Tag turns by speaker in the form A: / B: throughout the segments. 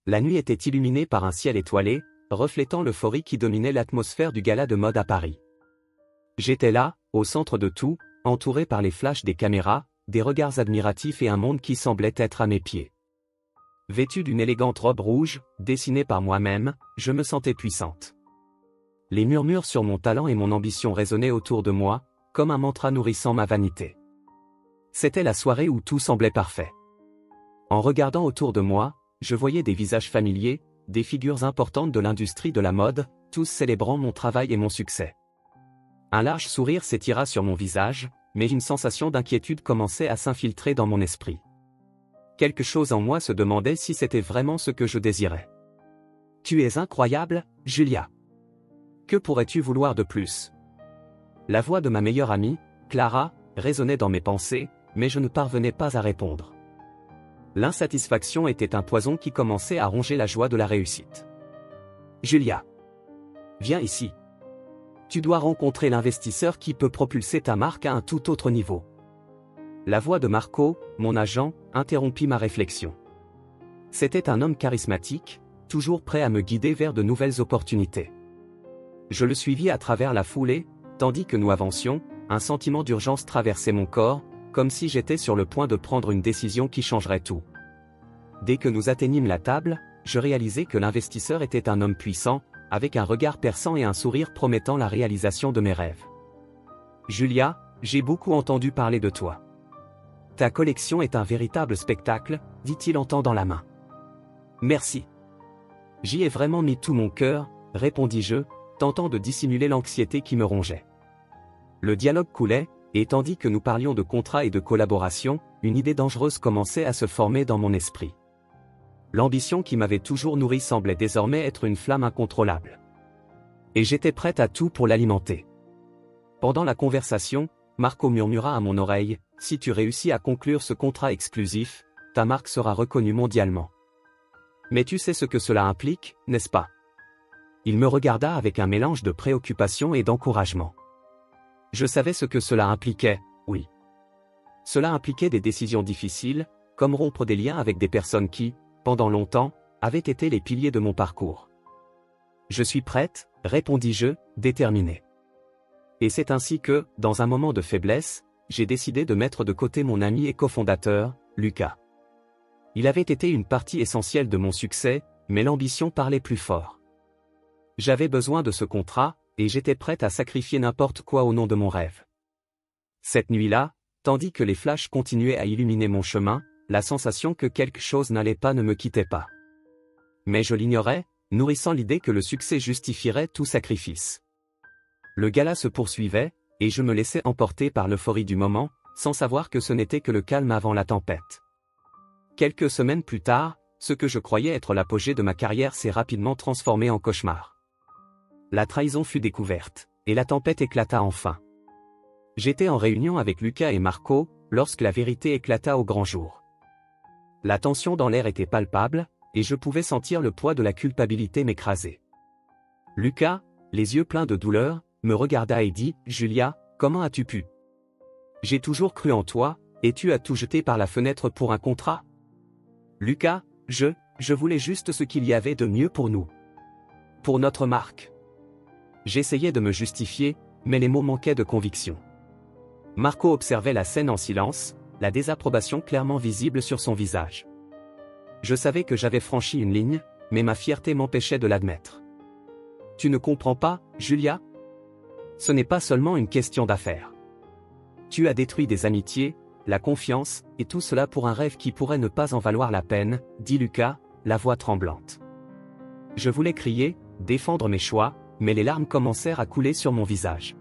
A: La nuit était illuminée par un ciel étoilé, reflétant l'euphorie qui dominait l'atmosphère du gala de mode à Paris. J'étais là, au centre de tout, entouré par les flashs des caméras, des regards admiratifs et un monde qui semblait être à mes pieds. Vêtue d'une élégante robe rouge, dessinée par moi-même, je me sentais puissante. Les murmures sur mon talent et mon ambition résonnaient autour de moi, comme un mantra nourrissant ma vanité. C'était la soirée où tout semblait parfait. En regardant autour de moi, je voyais des visages familiers, des figures importantes de l'industrie de la mode, tous célébrant mon travail et mon succès. Un large sourire s'étira sur mon visage, mais une sensation d'inquiétude commençait à s'infiltrer dans mon esprit. Quelque chose en moi se demandait si c'était vraiment ce que je désirais. « Tu es incroyable, Julia. Que pourrais-tu vouloir de plus ?» La voix de ma meilleure amie, Clara, résonnait dans mes pensées, mais je ne parvenais pas à répondre. L'insatisfaction était un poison qui commençait à ronger la joie de la réussite. « Julia. Viens ici. Tu dois rencontrer l'investisseur qui peut propulser ta marque à un tout autre niveau. » La voix de Marco, mon agent, interrompit ma réflexion. C'était un homme charismatique, toujours prêt à me guider vers de nouvelles opportunités. Je le suivis à travers la foulée, tandis que nous avancions, un sentiment d'urgence traversait mon corps, comme si j'étais sur le point de prendre une décision qui changerait tout. Dès que nous atteignîmes la table, je réalisai que l'investisseur était un homme puissant, avec un regard perçant et un sourire promettant la réalisation de mes rêves. « Julia, j'ai beaucoup entendu parler de toi. Ta collection est un véritable spectacle, dit-il en tendant la main. Merci. J'y ai vraiment mis tout mon cœur, répondis-je, tentant de dissimuler l'anxiété qui me rongeait. Le dialogue coulait, et tandis que nous parlions de contrats et de collaboration, une idée dangereuse commençait à se former dans mon esprit. L'ambition qui m'avait toujours nourri semblait désormais être une flamme incontrôlable. Et j'étais prête à tout pour l'alimenter. Pendant la conversation, Marco murmura à mon oreille, « Si tu réussis à conclure ce contrat exclusif, ta marque sera reconnue mondialement. Mais tu sais ce que cela implique, n'est-ce pas ?» Il me regarda avec un mélange de préoccupation et d'encouragement. Je savais ce que cela impliquait, oui. Cela impliquait des décisions difficiles, comme rompre des liens avec des personnes qui, pendant longtemps, avaient été les piliers de mon parcours. « Je suis prête, répondis-je, déterminée. Et c'est ainsi que, dans un moment de faiblesse, j'ai décidé de mettre de côté mon ami et cofondateur, Lucas. Il avait été une partie essentielle de mon succès, mais l'ambition parlait plus fort. J'avais besoin de ce contrat, et j'étais prête à sacrifier n'importe quoi au nom de mon rêve. Cette nuit-là, tandis que les flashs continuaient à illuminer mon chemin, la sensation que quelque chose n'allait pas ne me quittait pas. Mais je l'ignorais, nourrissant l'idée que le succès justifierait tout sacrifice. Le gala se poursuivait, et je me laissais emporter par l'euphorie du moment, sans savoir que ce n'était que le calme avant la tempête. Quelques semaines plus tard, ce que je croyais être l'apogée de ma carrière s'est rapidement transformé en cauchemar. La trahison fut découverte, et la tempête éclata enfin. J'étais en réunion avec Lucas et Marco, lorsque la vérité éclata au grand jour. La tension dans l'air était palpable, et je pouvais sentir le poids de la culpabilité m'écraser. Lucas, les yeux pleins de douleur, me regarda et dit, « Julia, comment as-tu pu? J'ai toujours cru en toi, et tu as tout jeté par la fenêtre pour un contrat. » Lucas, je voulais juste ce qu'il y avait de mieux pour nous. Pour notre marque. J'essayais de me justifier, mais les mots manquaient de conviction. Marco observait la scène en silence, la désapprobation clairement visible sur son visage. Je savais que j'avais franchi une ligne, mais ma fierté m'empêchait de l'admettre. « Tu ne comprends pas, Julia? Ce n'est pas seulement une question d'affaires. Tu as détruit des amitiés, la confiance, et tout cela pour un rêve qui pourrait ne pas en valoir la peine, » dit Lucas, la voix tremblante. Je voulais crier, défendre mes choix, mais les larmes commencèrent à couler sur mon visage.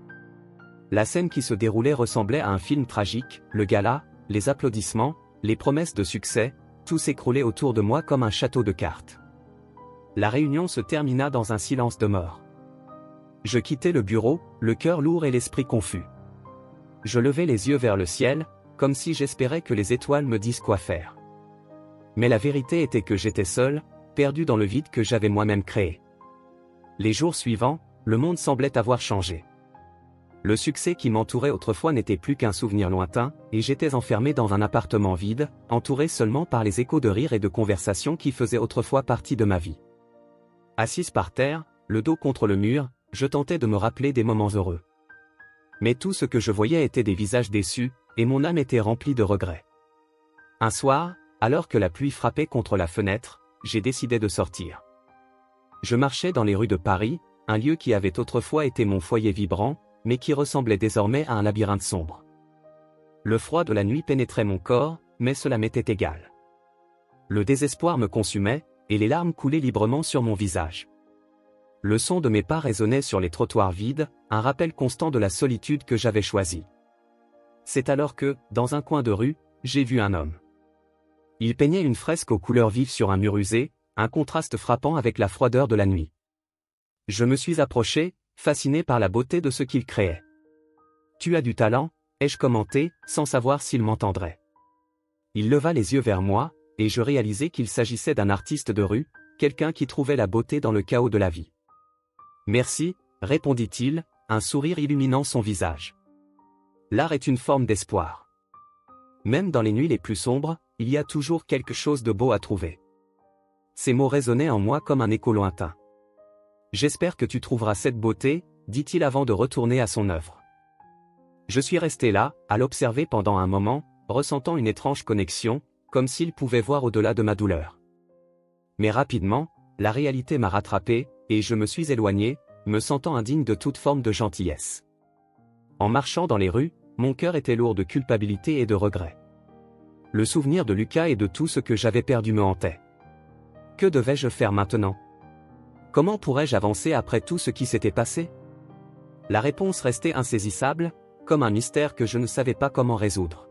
A: La scène qui se déroulait ressemblait à un film tragique, le gala, les applaudissements, les promesses de succès, tout s'écroulait autour de moi comme un château de cartes. La réunion se termina dans un silence de mort. Je quittai le bureau, le cœur lourd et l'esprit confus. Je levai les yeux vers le ciel, comme si j'espérais que les étoiles me disent quoi faire. Mais la vérité était que j'étais seul, perdu dans le vide que j'avais moi-même créé. Les jours suivants, le monde semblait avoir changé. Le succès qui m'entourait autrefois n'était plus qu'un souvenir lointain, et j'étais enfermé dans un appartement vide, entouré seulement par les échos de rires et de conversations qui faisaient autrefois partie de ma vie. Assise par terre, le dos contre le mur, je tentais de me rappeler des moments heureux. Mais tout ce que je voyais était des visages déçus, et mon âme était remplie de regrets. Un soir, alors que la pluie frappait contre la fenêtre, j'ai décidé de sortir. Je marchais dans les rues de Paris, un lieu qui avait autrefois été mon foyer vibrant, mais qui ressemblait désormais à un labyrinthe sombre. Le froid de la nuit pénétrait mon corps, mais cela m'était égal. Le désespoir me consumait, et les larmes coulaient librement sur mon visage. Le son de mes pas résonnait sur les trottoirs vides, un rappel constant de la solitude que j'avais choisie. C'est alors que, dans un coin de rue, j'ai vu un homme. Il peignait une fresque aux couleurs vives sur un mur usé, un contraste frappant avec la froideur de la nuit. Je me suis approché, fasciné par la beauté de ce qu'il créait. « Tu as du talent », ai-je commenté, sans savoir s'il m'entendrait. Il leva les yeux vers moi, et je réalisai qu'il s'agissait d'un artiste de rue, quelqu'un qui trouvait la beauté dans le chaos de la vie. « Merci », répondit-il, un sourire illuminant son visage. L'art est une forme d'espoir. Même dans les nuits les plus sombres, il y a toujours quelque chose de beau à trouver. Ces mots résonnaient en moi comme un écho lointain. J'espère que tu trouveras cette beauté, dit-il avant de retourner à son œuvre. Je suis resté là, à l'observer pendant un moment, ressentant une étrange connexion, comme s'il pouvait voir au-delà de ma douleur. Mais rapidement, la réalité m'a rattrapé, et je me suis éloigné, me sentant indigne de toute forme de gentillesse. En marchant dans les rues, mon cœur était lourd de culpabilité et de regret. Le souvenir de Lucas et de tout ce que j'avais perdu me hantait. Que devais-je faire maintenant ? Comment pourrais-je avancer après tout ce qui s'était passé ? La réponse restait insaisissable, comme un mystère que je ne savais pas comment résoudre.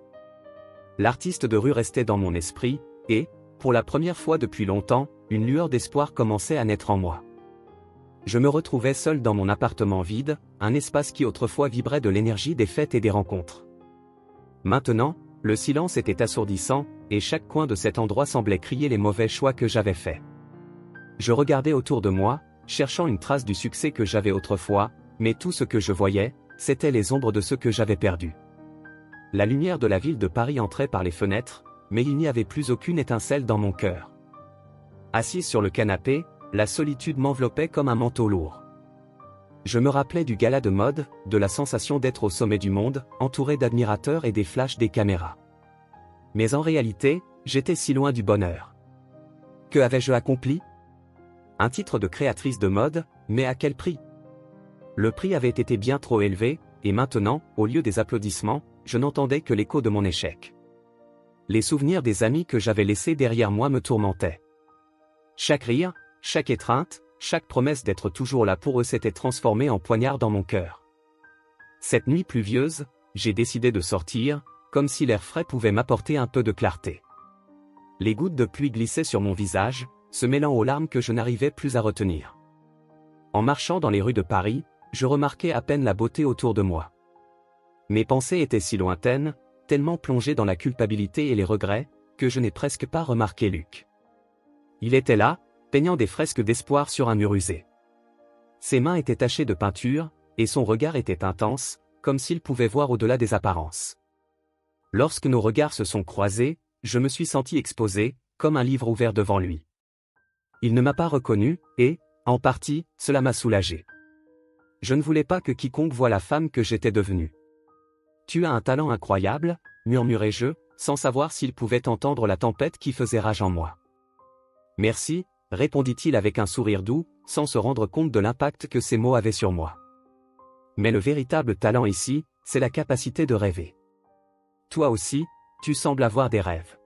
A: L'artiste de rue restait dans mon esprit, et, pour la première fois depuis longtemps, une lueur d'espoir commençait à naître en moi. Je me retrouvais seul dans mon appartement vide, un espace qui autrefois vibrait de l'énergie des fêtes et des rencontres. Maintenant, le silence était assourdissant, et chaque coin de cet endroit semblait crier les mauvais choix que j'avais faits. Je regardais autour de moi, cherchant une trace du succès que j'avais autrefois, mais tout ce que je voyais, c'étaient les ombres de ce que j'avais perdu. La lumière de la ville de Paris entrait par les fenêtres, mais il n'y avait plus aucune étincelle dans mon cœur. Assise sur le canapé, la solitude m'enveloppait comme un manteau lourd. Je me rappelais du gala de mode, de la sensation d'être au sommet du monde, entouré d'admirateurs et des flashs des caméras. Mais en réalité, j'étais si loin du bonheur. Que avais-je accompli ? Un titre de créatrice de mode, mais à quel prix ? Le prix avait été bien trop élevé, et maintenant, au lieu des applaudissements, je n'entendais que l'écho de mon échec. Les souvenirs des amis que j'avais laissés derrière moi me tourmentaient. Chaque rire, chaque étreinte, chaque promesse d'être toujours là pour eux s'était transformée en poignard dans mon cœur. Cette nuit pluvieuse, j'ai décidé de sortir, comme si l'air frais pouvait m'apporter un peu de clarté. Les gouttes de pluie glissaient sur mon visage, se mêlant aux larmes que je n'arrivais plus à retenir. En marchant dans les rues de Paris, je remarquais à peine la beauté autour de moi. Mes pensées étaient si lointaines, tellement plongées dans la culpabilité et les regrets, que je n'ai presque pas remarqué Luc. Il était là, peignant des fresques d'espoir sur un mur usé. Ses mains étaient tachées de peinture, et son regard était intense, comme s'il pouvait voir au-delà des apparences. Lorsque nos regards se sont croisés, je me suis senti exposé, comme un livre ouvert devant lui. Il ne m'a pas reconnu, et, en partie, cela m'a soulagé. Je ne voulais pas que quiconque voie la femme que j'étais devenue. « Tu as un talent incroyable », murmurai-je, sans savoir s'il pouvait entendre la tempête qui faisait rage en moi. « Merci », répondit-il avec un sourire doux, sans se rendre compte de l'impact que ces mots avaient sur moi. Mais le véritable talent ici, c'est la capacité de rêver. Toi aussi, tu sembles avoir des rêves.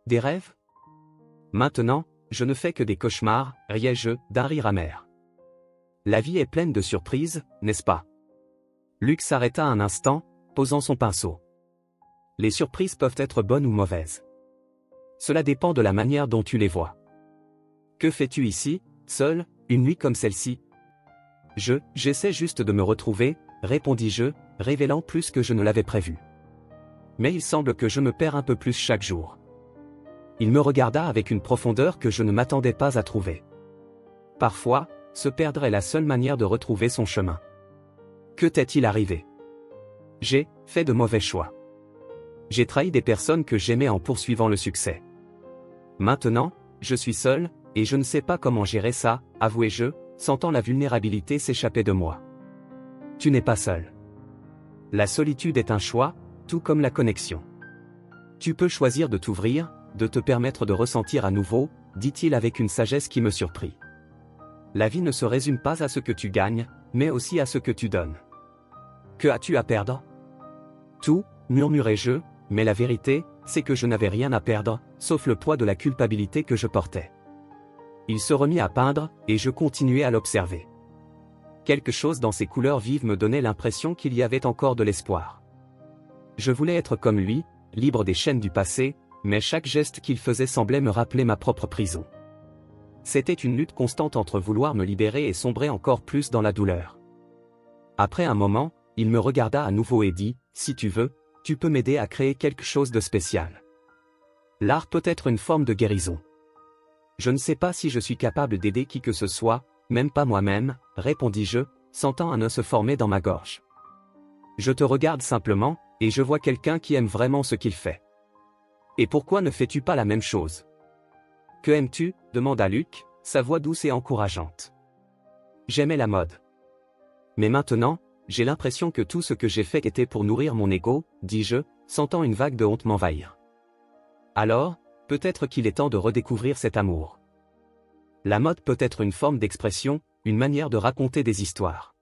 A: Des rêves ? Maintenant, je ne fais que des cauchemars, riais-je, d'un rire amer. La vie est pleine de surprises, n'est-ce pas ? Luc s'arrêta un instant, posant son pinceau. Les surprises peuvent être bonnes ou mauvaises. Cela dépend de la manière dont tu les vois. Que fais-tu ici, seul, une nuit comme celle-ci ? J'essaie juste de me retrouver, répondis-je, révélant plus que je ne l'avais prévu. Mais il semble que je me perds un peu plus chaque jour. Il me regarda avec une profondeur que je ne m'attendais pas à trouver. Parfois, se perdre est la seule manière de retrouver son chemin. Que t'est-il arrivé? J'ai fait de mauvais choix. J'ai trahi des personnes que j'aimais en poursuivant le succès. Maintenant, je suis seul, et je ne sais pas comment gérer ça, avouai-je, sentant la vulnérabilité s'échapper de moi. Tu n'es pas seul. La solitude est un choix, tout comme la connexion. Tu peux choisir de t'ouvrir, de te permettre de ressentir à nouveau, dit-il avec une sagesse qui me surprit. La vie ne se résume pas à ce que tu gagnes, mais aussi à ce que tu donnes. Que as-tu à perdre? Tout, murmurai-je, mais la vérité, c'est que je n'avais rien à perdre, sauf le poids de la culpabilité que je portais. Il se remit à peindre, et je continuai à l'observer. Quelque chose dans ses couleurs vives me donnait l'impression qu'il y avait encore de l'espoir. Je voulais être comme lui, libre des chaînes du passé, mais chaque geste qu'il faisait semblait me rappeler ma propre prison. C'était une lutte constante entre vouloir me libérer et sombrer encore plus dans la douleur. Après un moment, il me regarda à nouveau et dit, « Si tu veux, tu peux m'aider à créer quelque chose de spécial. L'art peut être une forme de guérison. » Je ne sais pas si je suis capable d'aider qui que ce soit, même pas moi-même, répondis-je, sentant un nœud se former dans ma gorge. Je te regarde simplement, et je vois quelqu'un qui aime vraiment ce qu'il fait. Et pourquoi ne fais-tu pas la même chose? Que aimes-tu? Demanda Luc, sa voix douce et encourageante. J'aimais la mode. Mais maintenant, j'ai l'impression que tout ce que j'ai fait était pour nourrir mon ego, dis-je, sentant une vague de honte m'envahir. Alors, peut-être qu'il est temps de redécouvrir cet amour. La mode peut être une forme d'expression, une manière de raconter des histoires.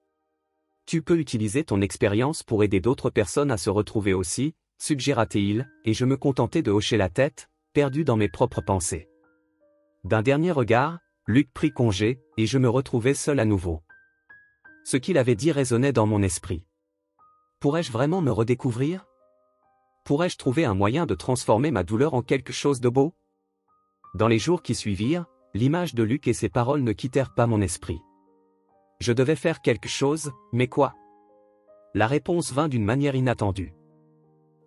A: Tu peux utiliser ton expérience pour aider d'autres personnes à se retrouver aussi, suggéra-t-il, et je me contentais de hocher la tête, perdu dans mes propres pensées. D'un dernier regard, Luc prit congé, et je me retrouvai seul à nouveau. Ce qu'il avait dit résonnait dans mon esprit. Pourrais-je vraiment me redécouvrir? Pourrais-je trouver un moyen de transformer ma douleur en quelque chose de beau? Dans les jours qui suivirent, l'image de Luc et ses paroles ne quittèrent pas mon esprit. Je devais faire quelque chose, mais quoi? La réponse vint d'une manière inattendue.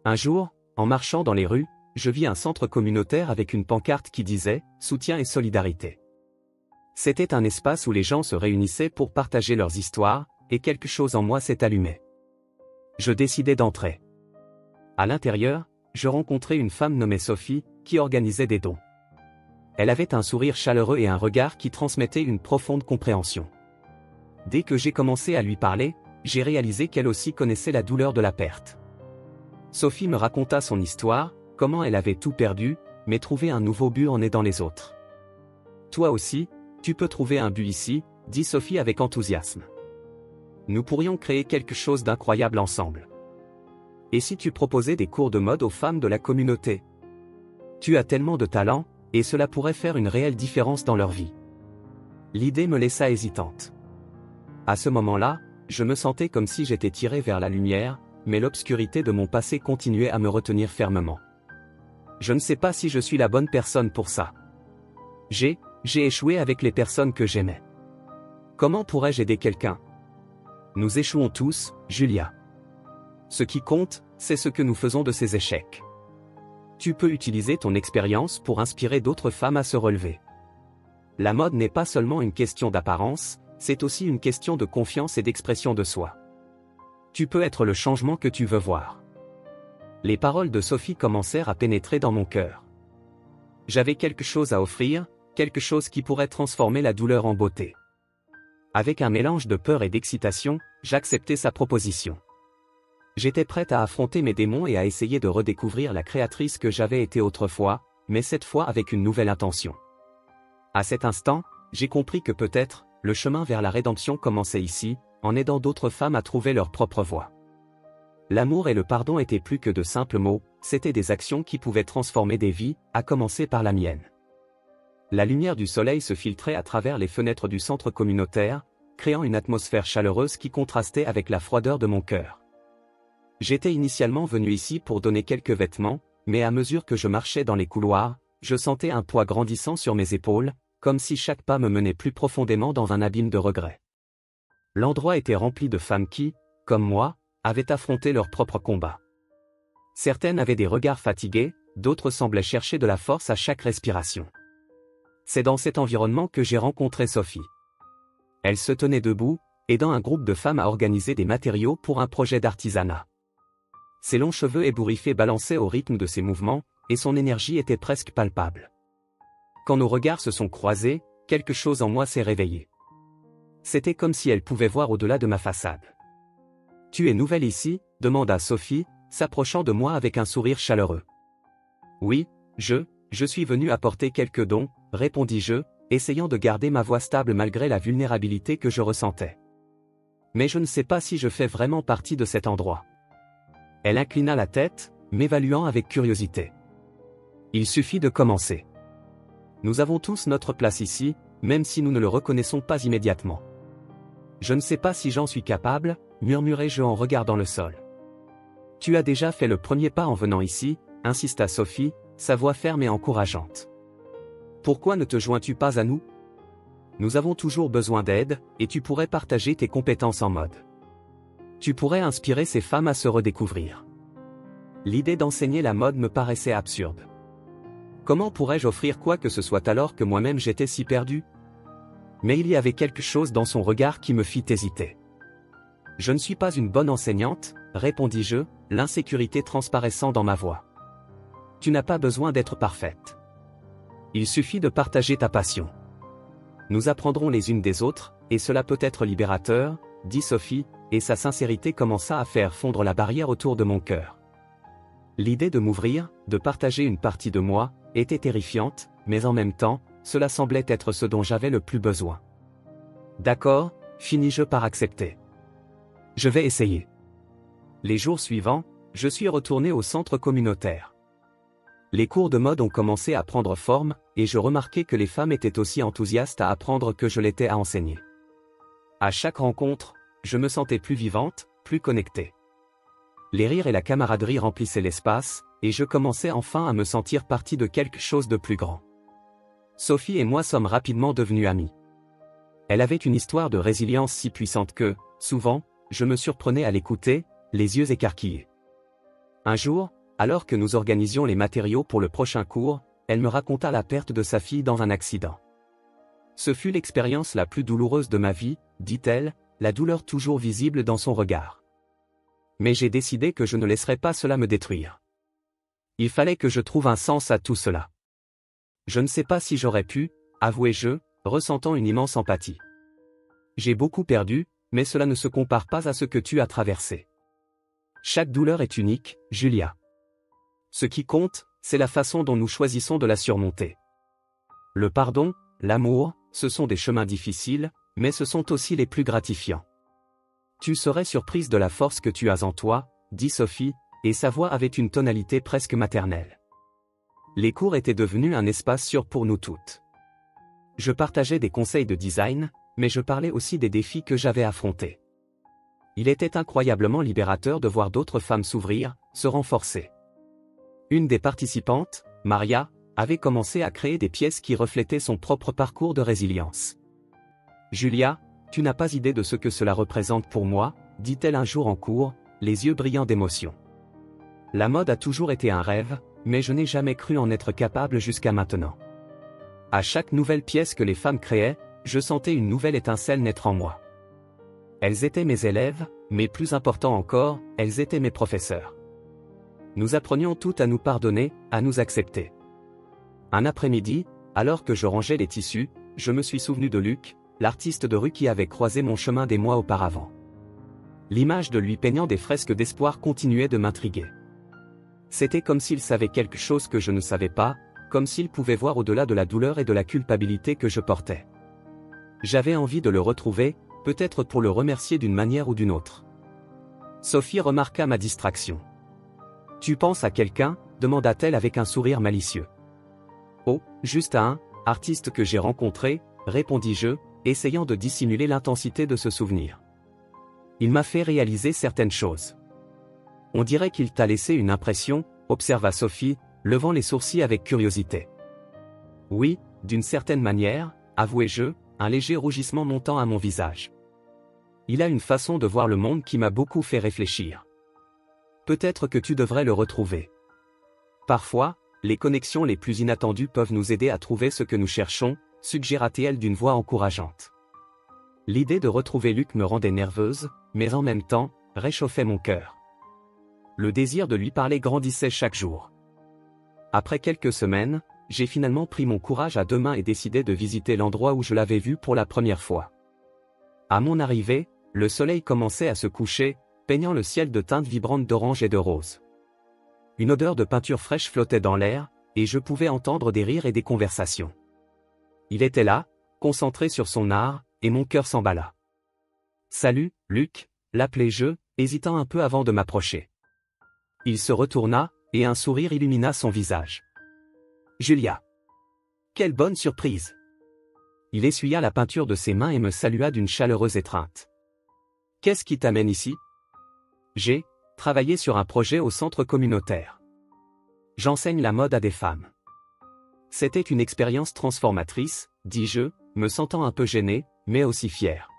A: Un jour, en marchant dans les rues, je vis un centre communautaire avec une pancarte qui disait « Soutien et solidarité ». C'était un espace où les gens se réunissaient pour partager leurs histoires, et quelque chose en moi s'est allumé. Je décidai d'entrer. À l'intérieur, je rencontrai une femme nommée Sophie, qui organisait des dons. Elle avait un sourire chaleureux et un regard qui transmettait une profonde compréhension. Dès que j'ai commencé à lui parler, j'ai réalisé qu'elle aussi connaissait la douleur de la perte. Sophie me raconta son histoire, comment elle avait tout perdu, mais trouvé un nouveau but en aidant les autres. Toi aussi, tu peux trouver un but ici, dit Sophie avec enthousiasme. Nous pourrions créer quelque chose d'incroyable ensemble. Et si tu proposais des cours de mode aux femmes de la communauté? Tu as tellement de talent, et cela pourrait faire une réelle différence dans leur vie. L'idée me laissa hésitante. À ce moment-là, je me sentais comme si j'étais tiré vers la lumière, mais l'obscurité de mon passé continuait à me retenir fermement. Je ne sais pas si je suis la bonne personne pour ça. J'ai échoué avec les personnes que j'aimais. Comment pourrais-je aider quelqu'un? Nous échouons tous, Julia. Ce qui compte, c'est ce que nous faisons de ces échecs. Tu peux utiliser ton expérience pour inspirer d'autres femmes à se relever. La mode n'est pas seulement une question d'apparence, c'est aussi une question de confiance et d'expression de soi. Tu peux être le changement que tu veux voir. Les paroles de Sophie commencèrent à pénétrer dans mon cœur. J'avais quelque chose à offrir, quelque chose qui pourrait transformer la douleur en beauté. Avec un mélange de peur et d'excitation, j'acceptai sa proposition. J'étais prête à affronter mes démons et à essayer de redécouvrir la créatrice que j'avais été autrefois, mais cette fois avec une nouvelle intention. À cet instant, j'ai compris que peut-être, le chemin vers la rédemption commençait ici, en aidant d'autres femmes à trouver leur propre voie. L'amour et le pardon étaient plus que de simples mots, c'étaient des actions qui pouvaient transformer des vies, à commencer par la mienne. La lumière du soleil se filtrait à travers les fenêtres du centre communautaire, créant une atmosphère chaleureuse qui contrastait avec la froideur de mon cœur. J'étais initialement venu ici pour donner quelques vêtements, mais à mesure que je marchais dans les couloirs, je sentais un poids grandissant sur mes épaules, comme si chaque pas me menait plus profondément dans un abîme de regrets. L'endroit était rempli de femmes qui, comme moi, avaient affronté leur propre combat. Certaines avaient des regards fatigués, d'autres semblaient chercher de la force à chaque respiration. C'est dans cet environnement que j'ai rencontré Sophie. Elle se tenait debout, aidant un groupe de femmes à organiser des matériaux pour un projet d'artisanat. Ses longs cheveux ébouriffés balançaient au rythme de ses mouvements, et son énergie était presque palpable. Quand nos regards se sont croisés, quelque chose en moi s'est réveillé. C'était comme si elle pouvait voir au-delà de ma façade. « Tu es nouvelle ici ?» demanda Sophie, s'approchant de moi avec un sourire chaleureux. « Oui, je suis venu apporter quelques dons, » répondis-je, essayant de garder ma voix stable malgré la vulnérabilité que je ressentais. « Mais je ne sais pas si je fais vraiment partie de cet endroit. » Elle inclina la tête, m'évaluant avec curiosité. « Il suffit de commencer. Nous avons tous notre place ici, même si nous ne le reconnaissons pas immédiatement. » « Je ne sais pas si j'en suis capable, » murmurai-je en regardant le sol. « Tu as déjà fait le premier pas en venant ici, » insista Sophie, sa voix ferme et encourageante. « Pourquoi ne te joins-tu pas à nous? Nous avons toujours besoin d'aide, et tu pourrais partager tes compétences en mode. Tu pourrais inspirer ces femmes à se redécouvrir. » L'idée d'enseigner la mode me paraissait absurde. Comment pourrais-je offrir quoi que ce soit alors que moi-même j'étais si perdu? Mais il y avait quelque chose dans son regard qui me fit hésiter. « Je ne suis pas une bonne enseignante, » répondis-je, l'insécurité transparaissant dans ma voix. « Tu n'as pas besoin d'être parfaite. Il suffit de partager ta passion. Nous apprendrons les unes des autres, et cela peut être libérateur, » dit Sophie, et sa sincérité commença à faire fondre la barrière autour de mon cœur. L'idée de m'ouvrir, de partager une partie de moi, était terrifiante, mais en même temps, cela semblait être ce dont j'avais le plus besoin. « D'accord, » finis-je par accepter. « Je vais essayer. » Les jours suivants, je suis retourné au centre communautaire. Les cours de mode ont commencé à prendre forme, et je remarquai que les femmes étaient aussi enthousiastes à apprendre que je l'étais à enseigner. À chaque rencontre, je me sentais plus vivante, plus connectée. Les rires et la camaraderie remplissaient l'espace, et je commençais enfin à me sentir partie de quelque chose de plus grand. Sophie et moi sommes rapidement devenus amis. Elle avait une histoire de résilience si puissante que, souvent, je me surprenais à l'écouter, les yeux écarquillés. Un jour, alors que nous organisions les matériaux pour le prochain cours, elle me raconta la perte de sa fille dans un accident. « Ce fut l'expérience la plus douloureuse de ma vie, » dit-elle, la douleur toujours visible dans son regard. Mais j'ai décidé que je ne laisserais pas cela me détruire. Il fallait que je trouve un sens à tout cela. Je ne sais pas si j'aurais pu, avouai-je, ressentant une immense empathie. J'ai beaucoup perdu, mais cela ne se compare pas à ce que tu as traversé. Chaque douleur est unique, Julia. Ce qui compte, c'est la façon dont nous choisissons de la surmonter. Le pardon, l'amour, ce sont des chemins difficiles, mais ce sont aussi les plus gratifiants. Tu serais surprise de la force que tu as en toi, dit Sophie, et sa voix avait une tonalité presque maternelle. Les cours étaient devenus un espace sûr pour nous toutes. Je partageais des conseils de design, mais je parlais aussi des défis que j'avais affrontés. Il était incroyablement libérateur de voir d'autres femmes s'ouvrir, se renforcer. Une des participantes, Maria, avait commencé à créer des pièces qui reflétaient son propre parcours de résilience. « Julia, tu n'as pas idée de ce que cela représente pour moi, » dit-elle un jour en cours, les yeux brillants d'émotion. La mode a toujours été un rêve, mais je n'ai jamais cru en être capable jusqu'à maintenant. À chaque nouvelle pièce que les femmes créaient, je sentais une nouvelle étincelle naître en moi. Elles étaient mes élèves, mais plus important encore, elles étaient mes professeurs. Nous apprenions toutes à nous pardonner, à nous accepter. Un après-midi, alors que je rangeais les tissus, je me suis souvenu de Luc, l'artiste de rue qui avait croisé mon chemin des mois auparavant. L'image de lui peignant des fresques d'espoir continuait de m'intriguer. C'était comme s'il savait quelque chose que je ne savais pas, comme s'il pouvait voir au-delà de la douleur et de la culpabilité que je portais. J'avais envie de le retrouver, peut-être pour le remercier d'une manière ou d'une autre. Sophie remarqua ma distraction. « Tu penses à quelqu'un ?» demanda-t-elle avec un sourire malicieux. « Oh, juste à un artiste que j'ai rencontré, » répondis-je, essayant de dissimuler l'intensité de ce souvenir. « Il m'a fait réaliser certaines choses. » « On dirait qu'il t'a laissé une impression, » observa Sophie, levant les sourcils avec curiosité. « Oui, d'une certaine manière, » avouai-je, un léger rougissement montant à mon visage. « Il a une façon de voir le monde qui m'a beaucoup fait réfléchir. Peut-être que tu devrais le retrouver. Parfois, les connexions les plus inattendues peuvent nous aider à trouver ce que nous cherchons, » suggéra-t-elle d'une voix encourageante. L'idée de retrouver Luc me rendait nerveuse, mais en même temps, réchauffait mon cœur. Le désir de lui parler grandissait chaque jour. Après quelques semaines, j'ai finalement pris mon courage à deux mains et décidé de visiter l'endroit où je l'avais vu pour la première fois. À mon arrivée, le soleil commençait à se coucher, peignant le ciel de teintes vibrantes d'orange et de rose. Une odeur de peinture fraîche flottait dans l'air, et je pouvais entendre des rires et des conversations. Il était là, concentré sur son art, et mon cœur s'emballa. « Salut, Luc », l'appelai-je, hésitant un peu avant de m'approcher. Il se retourna, et un sourire illumina son visage. « Julia. Quelle bonne surprise !» Il essuya la peinture de ses mains et me salua d'une chaleureuse étreinte. « Qu'est-ce qui t'amène ici ?» J'ai travaillé sur un projet au centre communautaire. J'enseigne la mode à des femmes. C'était une expérience transformatrice, dis-je, me sentant un peu gêné, mais aussi fier.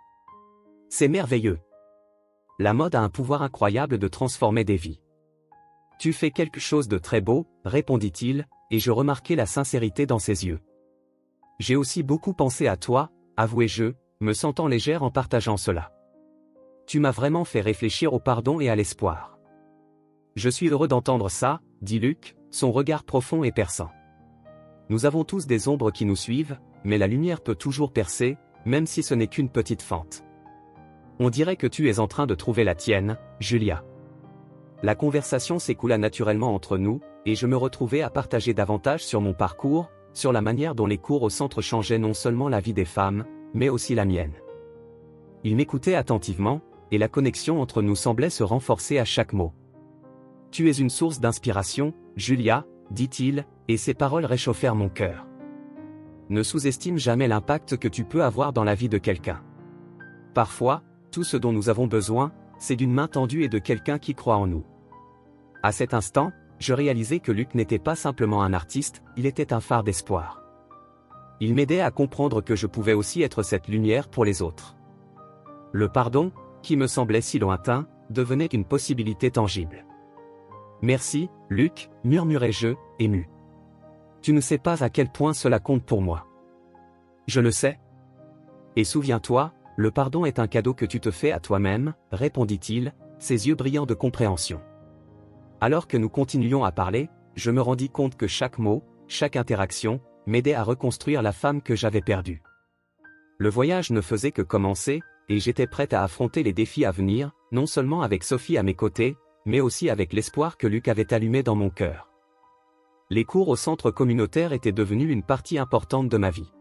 A: C'est merveilleux. La mode a un pouvoir incroyable de transformer des vies. Tu fais quelque chose de très beau, répondit-il, et je remarquai la sincérité dans ses yeux. J'ai aussi beaucoup pensé à toi, avouai-je, me sentant légère en partageant cela. Tu m'as vraiment fait réfléchir au pardon et à l'espoir. Je suis heureux d'entendre ça, dit Luc, son regard profond et perçant. Nous avons tous des ombres qui nous suivent, mais la lumière peut toujours percer, même si ce n'est qu'une petite fente. On dirait que tu es en train de trouver la tienne, Julia. La conversation s'écoula naturellement entre nous, et je me retrouvai à partager davantage sur mon parcours, sur la manière dont les cours au centre changeaient non seulement la vie des femmes, mais aussi la mienne. Il m'écoutait attentivement, et la connexion entre nous semblait se renforcer à chaque mot. « Tu es une source d'inspiration, Julia, » dit-il, et ses paroles réchauffèrent mon cœur. Ne sous-estime jamais l'impact que tu peux avoir dans la vie de quelqu'un. Parfois, tout ce dont nous avons besoin, c'est d'une main tendue et de quelqu'un qui croit en nous. À cet instant, je réalisai que Luc n'était pas simplement un artiste, il était un phare d'espoir. Il m'aidait à comprendre que je pouvais aussi être cette lumière pour les autres. Le pardon, qui me semblait si lointain, devenait une possibilité tangible. « Merci, Luc, murmurai-je, ému. Tu ne sais pas à quel point cela compte pour moi. » Je le sais. Et souviens-toi, le pardon est un cadeau que tu te fais à toi-même, répondit-il, ses yeux brillants de compréhension. Alors que nous continuions à parler, je me rendis compte que chaque mot, chaque interaction, m'aidait à reconstruire la femme que j'avais perdue. Le voyage ne faisait que commencer, et j'étais prête à affronter les défis à venir, non seulement avec Sophie à mes côtés, mais aussi avec l'espoir que Luc avait allumé dans mon cœur. Les cours au centre communautaire étaient devenus une partie importante de ma vie.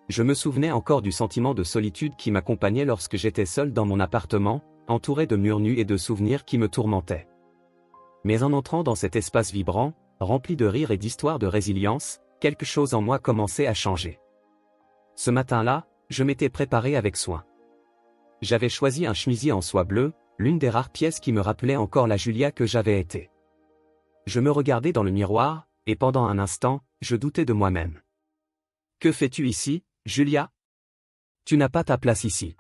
A: Je me souvenais encore du sentiment de solitude qui m'accompagnait lorsque j'étais seul dans mon appartement, entouré de murs nus et de souvenirs qui me tourmentaient. Mais en entrant dans cet espace vibrant, rempli de rires et d'histoires de résilience, quelque chose en moi commençait à changer. Ce matin-là, je m'étais préparé avec soin. J'avais choisi un chemisier en soie bleue, l'une des rares pièces qui me rappelait encore la Julia que j'avais été. Je me regardais dans le miroir, et pendant un instant, je doutais de moi-même. « Que fais-tu ici, Julia ? Tu n'as pas ta place ici. »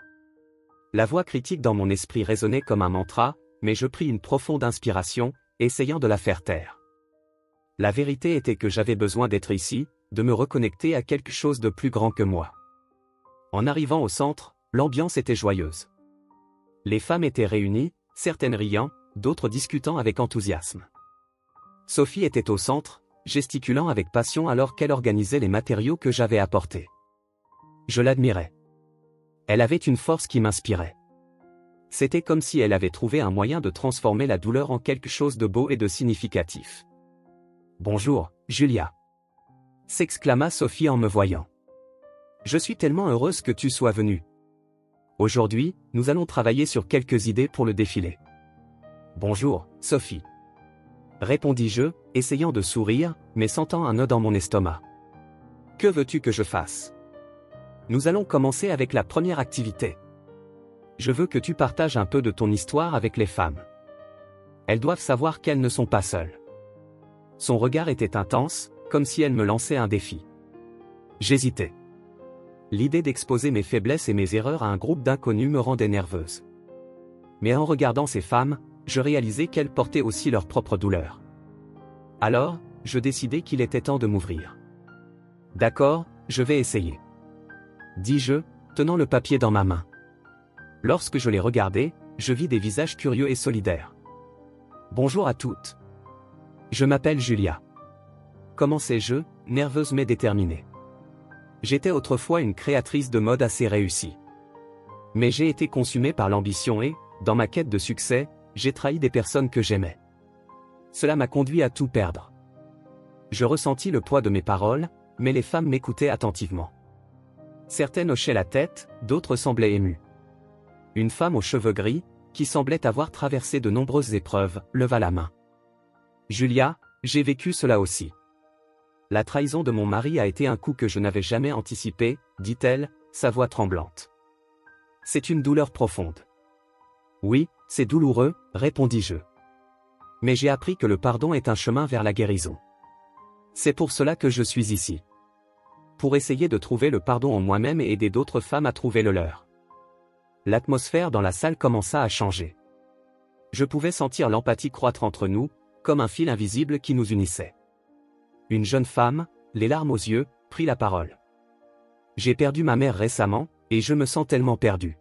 A: La voix critique dans mon esprit résonnait comme un mantra, mais je pris une profonde inspiration, essayant de la faire taire. La vérité était que j'avais besoin d'être ici, de me reconnecter à quelque chose de plus grand que moi. En arrivant au centre, l'ambiance était joyeuse. Les femmes étaient réunies, certaines riant, d'autres discutant avec enthousiasme. Sophie était au centre, gesticulant avec passion alors qu'elle organisait les matériaux que j'avais apportés. Je l'admirais. Elle avait une force qui m'inspirait. C'était comme si elle avait trouvé un moyen de transformer la douleur en quelque chose de beau et de significatif. « Bonjour, Julia !» s'exclama Sophie en me voyant. « Je suis tellement heureuse que tu sois venue. Aujourd'hui, nous allons travailler sur quelques idées pour le défilé. » « Bonjour, Sophie. » répondis-je, essayant de sourire, mais sentant un nœud dans mon estomac. « Que veux-tu que je fasse ? » Nous allons commencer avec la première activité. Je veux que tu partages un peu de ton histoire avec les femmes. Elles doivent savoir qu'elles ne sont pas seules. Son regard était intense, comme si elle me lançait un défi. J'hésitais. L'idée d'exposer mes faiblesses et mes erreurs à un groupe d'inconnus me rendait nerveuse. Mais en regardant ces femmes, je réalisais qu'elles portaient aussi leurs propres douleurs. Alors, je décidai qu'il était temps de m'ouvrir. « D'accord, je vais essayer. » dis-je, tenant le papier dans ma main. Lorsque je les regardais, je vis des visages curieux et solidaires. Bonjour à toutes. Je m'appelle Julia. Commençais-je, nerveuse mais déterminée. J'étais autrefois une créatrice de mode assez réussie. Mais j'ai été consumée par l'ambition et, dans ma quête de succès, j'ai trahi des personnes que j'aimais. Cela m'a conduit à tout perdre. Je ressentis le poids de mes paroles, mais les femmes m'écoutaient attentivement. Certaines hochaient la tête, d'autres semblaient émues. Une femme aux cheveux gris, qui semblait avoir traversé de nombreuses épreuves, leva la main. Julia, j'ai vécu cela aussi. La trahison de mon mari a été un coup que je n'avais jamais anticipé, dit-elle, sa voix tremblante. C'est une douleur profonde. Oui, c'est douloureux, répondis-je. Mais j'ai appris que le pardon est un chemin vers la guérison. C'est pour cela que je suis ici. Pour essayer de trouver le pardon en moi-même et aider d'autres femmes à trouver le leur. L'atmosphère dans la salle commença à changer. Je pouvais sentir l'empathie croître entre nous, comme un fil invisible qui nous unissait. Une jeune femme, les larmes aux yeux, prit la parole. J'ai perdu ma mère récemment, et je me sens tellement perdu.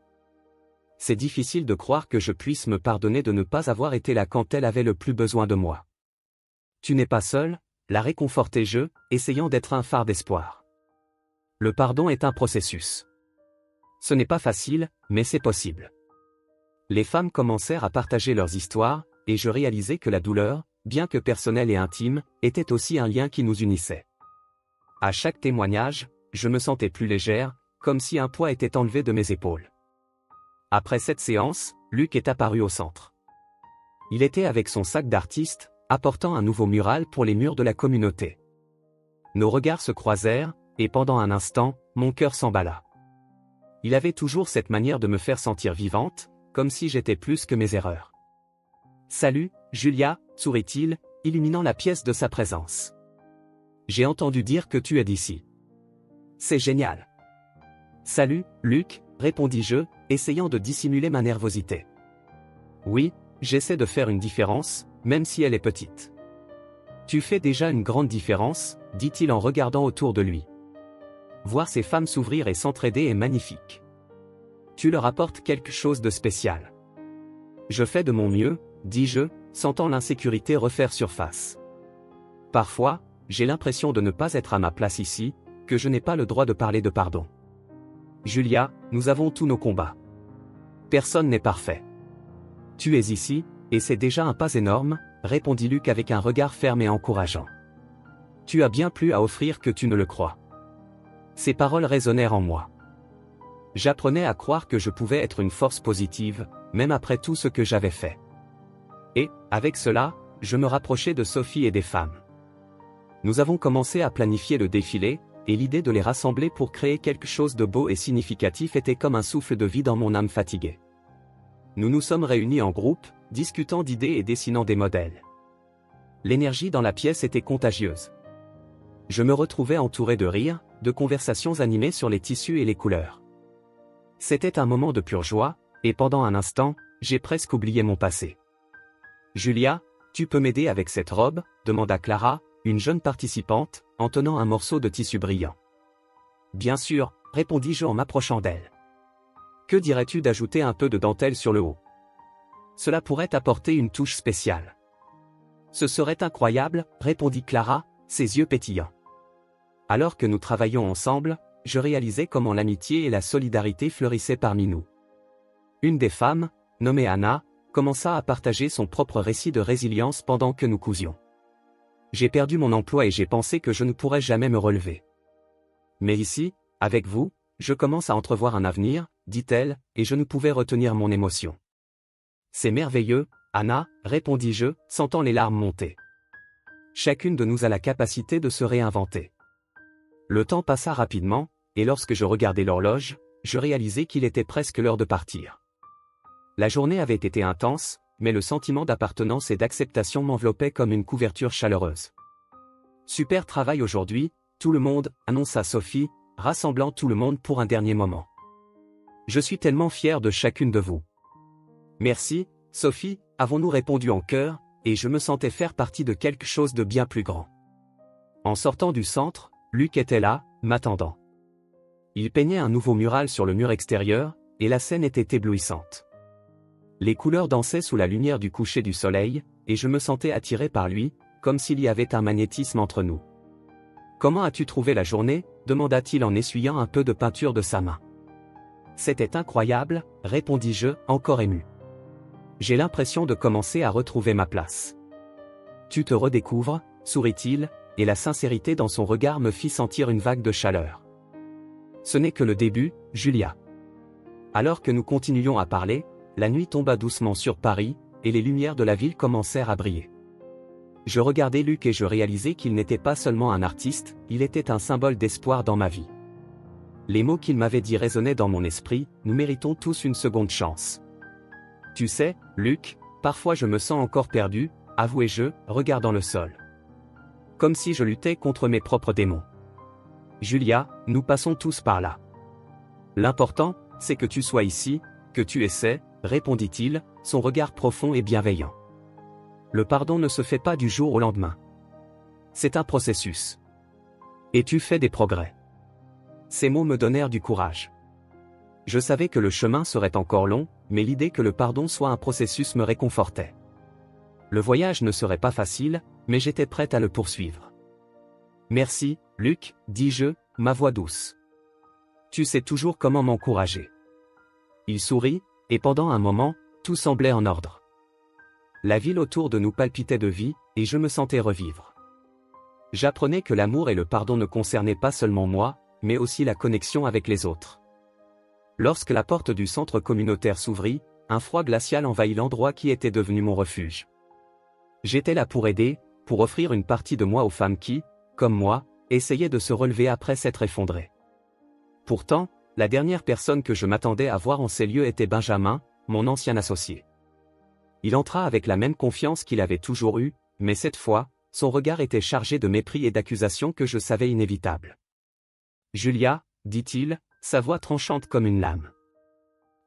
A: C'est difficile de croire que je puisse me pardonner de ne pas avoir été là quand elle avait le plus besoin de moi. Tu n'es pas seul, la réconfortai-je, essayant d'être un phare d'espoir. Le pardon est un processus. Ce n'est pas facile, mais c'est possible. Les femmes commencèrent à partager leurs histoires, et je réalisai que la douleur, bien que personnelle et intime, était aussi un lien qui nous unissait. À chaque témoignage, je me sentais plus légère, comme si un poids était enlevé de mes épaules. Après cette séance, Luc est apparu au centre. Il était avec son sac d'artiste, apportant un nouveau mural pour les murs de la communauté. Nos regards se croisèrent, et pendant un instant, mon cœur s'emballa. Il avait toujours cette manière de me faire sentir vivante, comme si j'étais plus que mes erreurs. « Salut, Julia », sourit-il, illuminant la pièce de sa présence. « J'ai entendu dire que tu es d'ici. C'est génial. »« Salut, Luc », répondis-je, essayant de dissimuler ma nervosité. « Oui, j'essaie de faire une différence, même si elle est petite. »« Tu fais déjà une grande différence, » dit-il en regardant autour de lui. « Voir ces femmes s'ouvrir et s'entraider est magnifique. Tu leur apportes quelque chose de spécial. »« Je fais de mon mieux, » dis-je, sentant l'insécurité refaire surface. Parfois, j'ai l'impression de ne pas être à ma place ici, que je n'ai pas le droit de parler de pardon. Julia, nous avons tous nos combats. Personne n'est parfait. Tu es ici, et c'est déjà un pas énorme, répondit Luc avec un regard ferme et encourageant. Tu as bien plus à offrir que tu ne le crois. Ces paroles résonnèrent en moi. J'apprenais à croire que je pouvais être une force positive, même après tout ce que j'avais fait. Et, avec cela, je me rapprochais de Sophie et des femmes. Nous avons commencé à planifier le défilé, et l'idée de les rassembler pour créer quelque chose de beau et significatif était comme un souffle de vie dans mon âme fatiguée. Nous nous sommes réunis en groupe, discutant d'idées et dessinant des modèles. L'énergie dans la pièce était contagieuse. Je me retrouvais entouré de rires, de conversations animées sur les tissus et les couleurs. C'était un moment de pure joie, et pendant un instant, j'ai presque oublié mon passé. « Julia, tu peux m'aider avec cette robe ?» demanda Clara, une jeune participante, en tenant un morceau de tissu brillant. « Bien sûr », répondis-je en m'approchant d'elle. « Que dirais-tu d'ajouter un peu de dentelle sur le haut ? Cela pourrait apporter une touche spéciale. »« Ce serait incroyable », répondit Clara, ses yeux pétillants. Alors que nous travaillions ensemble, je réalisais comment l'amitié et la solidarité fleurissaient parmi nous. Une des femmes, nommée Anna, commença à partager son propre récit de résilience pendant que nous cousions. J'ai perdu mon emploi et j'ai pensé que je ne pourrais jamais me relever. Mais ici, avec vous, je commence à entrevoir un avenir, dit-elle, et je ne pouvais retenir mon émotion. C'est merveilleux, Anna, répondis-je, sentant les larmes monter. Chacune de nous a la capacité de se réinventer. Le temps passa rapidement, et lorsque je regardai l'horloge, je réalisai qu'il était presque l'heure de partir. La journée avait été intense, mais le sentiment d'appartenance et d'acceptation m'enveloppait comme une couverture chaleureuse. Super travail aujourd'hui, tout le monde, annonça Sophie, rassemblant tout le monde pour un dernier moment. Je suis tellement fier de chacune de vous. Merci, Sophie, avons-nous répondu en chœur, et je me sentais faire partie de quelque chose de bien plus grand. En sortant du centre, Luc était là, m'attendant. Il peignait un nouveau mural sur le mur extérieur, et la scène était éblouissante. Les couleurs dansaient sous la lumière du coucher du soleil, et je me sentais attiré par lui, comme s'il y avait un magnétisme entre nous. « Comment as-tu trouvé la journée » demanda-t-il en essuyant un peu de peinture de sa main. « C'était incroyable, répondis-je, encore ému. J'ai l'impression de commencer à retrouver ma place. Tu te redécouvres, sourit-il, et la sincérité dans son regard me fit sentir une vague de chaleur. Ce n'est que le début, Julia. Alors que nous continuions à parler, la nuit tomba doucement sur Paris, et les lumières de la ville commencèrent à briller. Je regardais Luc et je réalisais qu'il n'était pas seulement un artiste, il était un symbole d'espoir dans ma vie. Les mots qu'il m'avait dit résonnaient dans mon esprit, nous méritons tous une seconde chance. Tu sais, Luc, parfois je me sens encore perdu, avouai-je, regardant le sol. Comme si je luttais contre mes propres démons. Julia, nous passons tous par là. L'important, c'est que tu sois ici, que tu essaies, répondit-il, son regard profond et bienveillant. Le pardon ne se fait pas du jour au lendemain. C'est un processus. Et tu fais des progrès. Ces mots me donnèrent du courage. Je savais que le chemin serait encore long, mais l'idée que le pardon soit un processus me réconfortait. Le voyage ne serait pas facile, mais j'étais prêt à le poursuivre. Merci, Luc, dis-je, ma voix douce. Tu sais toujours comment m'encourager. Il sourit, et pendant un moment, tout semblait en ordre. La ville autour de nous palpitait de vie, et je me sentais revivre. J'apprenais que l'amour et le pardon ne concernaient pas seulement moi, mais aussi la connexion avec les autres. Lorsque la porte du centre communautaire s'ouvrit, un froid glacial envahit l'endroit qui était devenu mon refuge. J'étais là pour aider, pour offrir une partie de moi aux femmes qui, comme moi, essayaient de se relever après s'être effondrées. Pourtant, la dernière personne que je m'attendais à voir en ces lieux était Benjamin, mon ancien associé. Il entra avec la même confiance qu'il avait toujours eue, mais cette fois, son regard était chargé de mépris et d'accusations que je savais inévitables. « Julia, dit-il, sa voix tranchante comme une lame.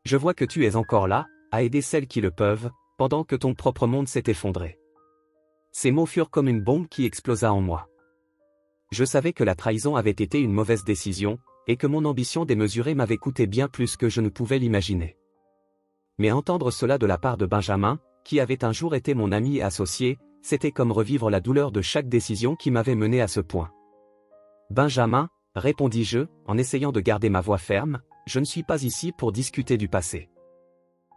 A: Je vois que tu es encore là, à aider celles qui le peuvent, pendant que ton propre monde s'est effondré. » Ces mots furent comme une bombe qui explosa en moi. Je savais que la trahison avait été une mauvaise décision, et que mon ambition démesurée m'avait coûté bien plus que je ne pouvais l'imaginer. Mais entendre cela de la part de Benjamin, qui avait un jour été mon ami et associé, c'était comme revivre la douleur de chaque décision qui m'avait mené à ce point. « Benjamin, répondis-je, en essayant de garder ma voix ferme, je ne suis pas ici pour discuter du passé.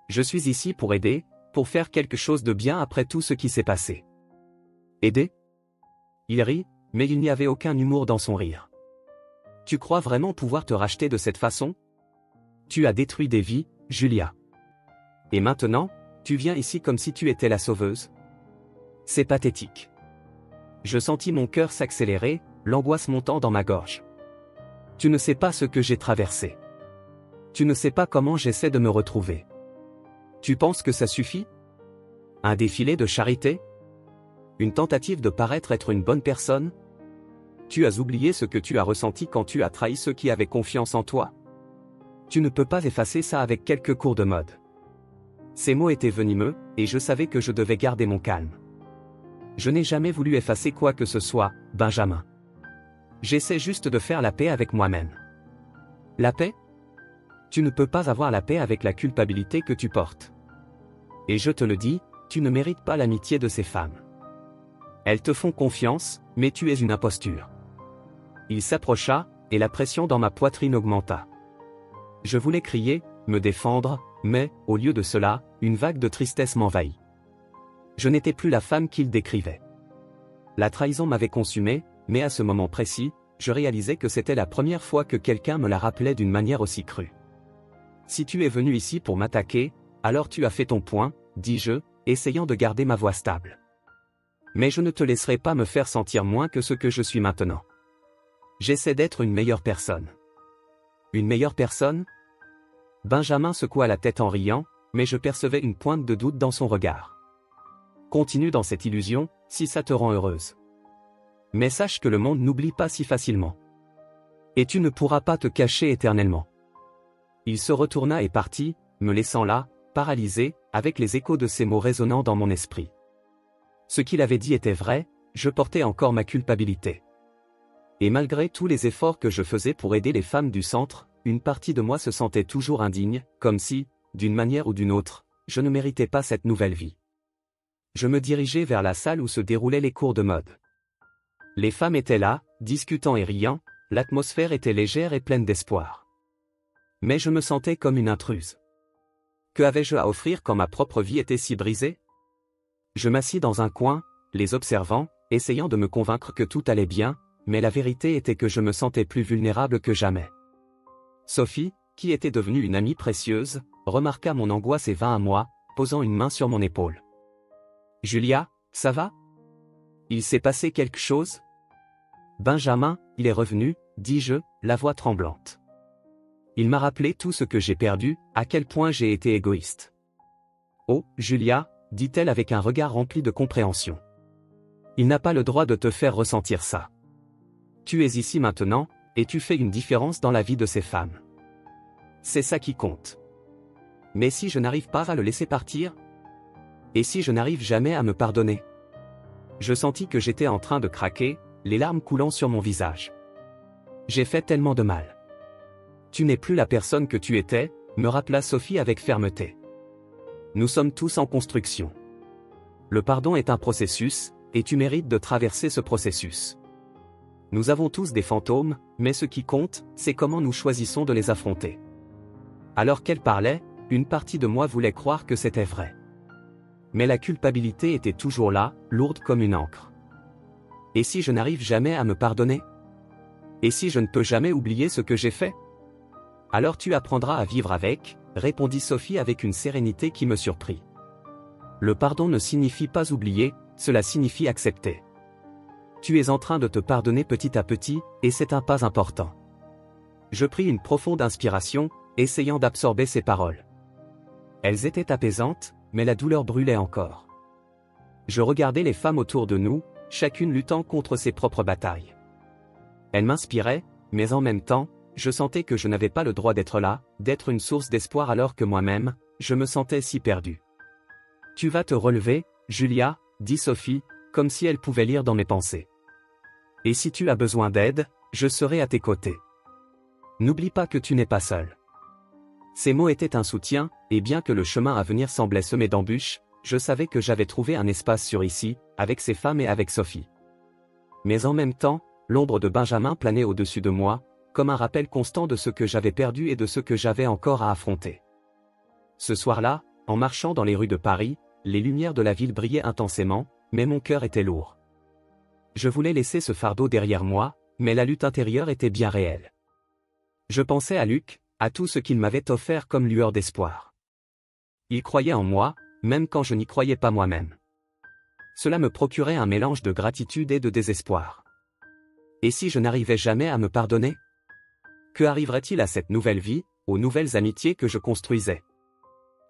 A: Je suis ici pour aider, pour faire quelque chose de bien après tout ce qui s'est passé. » Aider ? Il rit, mais il n'y avait aucun humour dans son rire. Tu crois vraiment pouvoir te racheter de cette façon ? Tu as détruit des vies, Julia. Et maintenant, tu viens ici comme si tu étais la sauveuse ? C'est pathétique. Je sentis mon cœur s'accélérer, l'angoisse montant dans ma gorge. Tu ne sais pas ce que j'ai traversé. Tu ne sais pas comment j'essaie de me retrouver. Tu penses que ça suffit ? Un défilé de charité ? Une tentative de paraître être une bonne personne ? Tu as oublié ce que tu as ressenti quand tu as trahi ceux qui avaient confiance en toi ? Tu ne peux pas effacer ça avec quelques cours de mode. Ces mots étaient venimeux, et je savais que je devais garder mon calme. Je n'ai jamais voulu effacer quoi que ce soit, Benjamin. J'essaie juste de faire la paix avec moi-même. La paix ? Tu ne peux pas avoir la paix avec la culpabilité que tu portes. Et je te le dis, tu ne mérites pas l'amitié de ces femmes. Elles te font confiance, mais tu es une imposture. Il s'approcha, et la pression dans ma poitrine augmenta. Je voulais crier, me défendre, mais, au lieu de cela, une vague de tristesse m'envahit. Je n'étais plus la femme qu'il décrivait. La trahison m'avait consumé, mais à ce moment précis, je réalisais que c'était la première fois que quelqu'un me la rappelait d'une manière aussi crue. Si tu es venu ici pour m'attaquer, alors tu as fait ton point, dis-je, essayant de garder ma voix stable. Mais je ne te laisserai pas me faire sentir moins que ce que je suis maintenant. J'essaie d'être une meilleure personne. Une meilleure personne ? Benjamin secoua la tête en riant, mais je percevais une pointe de doute dans son regard. Continue dans cette illusion, si ça te rend heureuse. Mais sache que le monde n'oublie pas si facilement. Et tu ne pourras pas te cacher éternellement. Il se retourna et partit, me laissant là, paralysé, avec les échos de ces mots résonnant dans mon esprit. Ce qu'il avait dit était vrai, je portais encore ma culpabilité. Et malgré tous les efforts que je faisais pour aider les femmes du centre, une partie de moi se sentait toujours indigne, comme si, d'une manière ou d'une autre, je ne méritais pas cette nouvelle vie. Je me dirigeais vers la salle où se déroulaient les cours de mode. Les femmes étaient là, discutant et riant, l'atmosphère était légère et pleine d'espoir. Mais je me sentais comme une intruse. Que avais-je à offrir quand ma propre vie était si brisée? Je m'assis dans un coin, les observant, essayant de me convaincre que tout allait bien, mais la vérité était que je me sentais plus vulnérable que jamais. Sophie, qui était devenue une amie précieuse, remarqua mon angoisse et vint à moi, posant une main sur mon épaule. « Julia, ça va? Il s'est passé quelque chose? » « Benjamin, il est revenu, dis-je, la voix tremblante. Il m'a rappelé tout ce que j'ai perdu, à quel point j'ai été égoïste. « Oh, Julia, dit-elle avec un regard rempli de compréhension. Il n'a pas le droit de te faire ressentir ça. Tu es ici maintenant, et tu fais une différence dans la vie de ces femmes. C'est ça qui compte. Mais si je n'arrive pas à le laisser partir? Et si je n'arrive jamais à me pardonner? » Je sentis que j'étais en train de craquer, les larmes coulant sur mon visage. J'ai fait tellement de mal. Tu n'es plus la personne que tu étais, me rappela Sophie avec fermeté. Nous sommes tous en construction. Le pardon est un processus, et tu mérites de traverser ce processus. Nous avons tous des fantômes, mais ce qui compte, c'est comment nous choisissons de les affronter. Alors qu'elle parlait, une partie de moi voulait croire que c'était vrai. Mais la culpabilité était toujours là, lourde comme une encre. Et si je n'arrive jamais à me pardonner? Et si je ne peux jamais oublier ce que j'ai fait? Alors tu apprendras à vivre avec, répondit Sophie avec une sérénité qui me surprit. Le pardon ne signifie pas oublier, cela signifie accepter. Tu es en train de te pardonner petit à petit, et c'est un pas important. Je pris une profonde inspiration, essayant d'absorber ces paroles. Elles étaient apaisantes, mais la douleur brûlait encore. Je regardais les femmes autour de nous, chacune luttant contre ses propres batailles. Elles m'inspiraient, mais en même temps, je sentais que je n'avais pas le droit d'être là, d'être une source d'espoir alors que moi-même, je me sentais si perdu. « Tu vas te relever, Julia, » dit Sophie, comme si elle pouvait lire dans mes pensées. « Et si tu as besoin d'aide, je serai à tes côtés. N'oublie pas que tu n'es pas seul. » Ces mots étaient un soutien, et bien que le chemin à venir semblait semé d'embûches, je savais que j'avais trouvé un espace sur ici, avec ces femmes et avec Sophie. Mais en même temps, l'ombre de Benjamin planait au-dessus de moi, comme un rappel constant de ce que j'avais perdu et de ce que j'avais encore à affronter. Ce soir-là, en marchant dans les rues de Paris, les lumières de la ville brillaient intensément, mais mon cœur était lourd. Je voulais laisser ce fardeau derrière moi, mais la lutte intérieure était bien réelle. Je pensais à Luc, à tout ce qu'il m'avait offert comme lueur d'espoir. Il croyait en moi, même quand je n'y croyais pas moi-même. Cela me procurait un mélange de gratitude et de désespoir. Et si je n'arrivais jamais à me pardonner? Que arriverait-il à cette nouvelle vie, aux nouvelles amitiés que je construisais?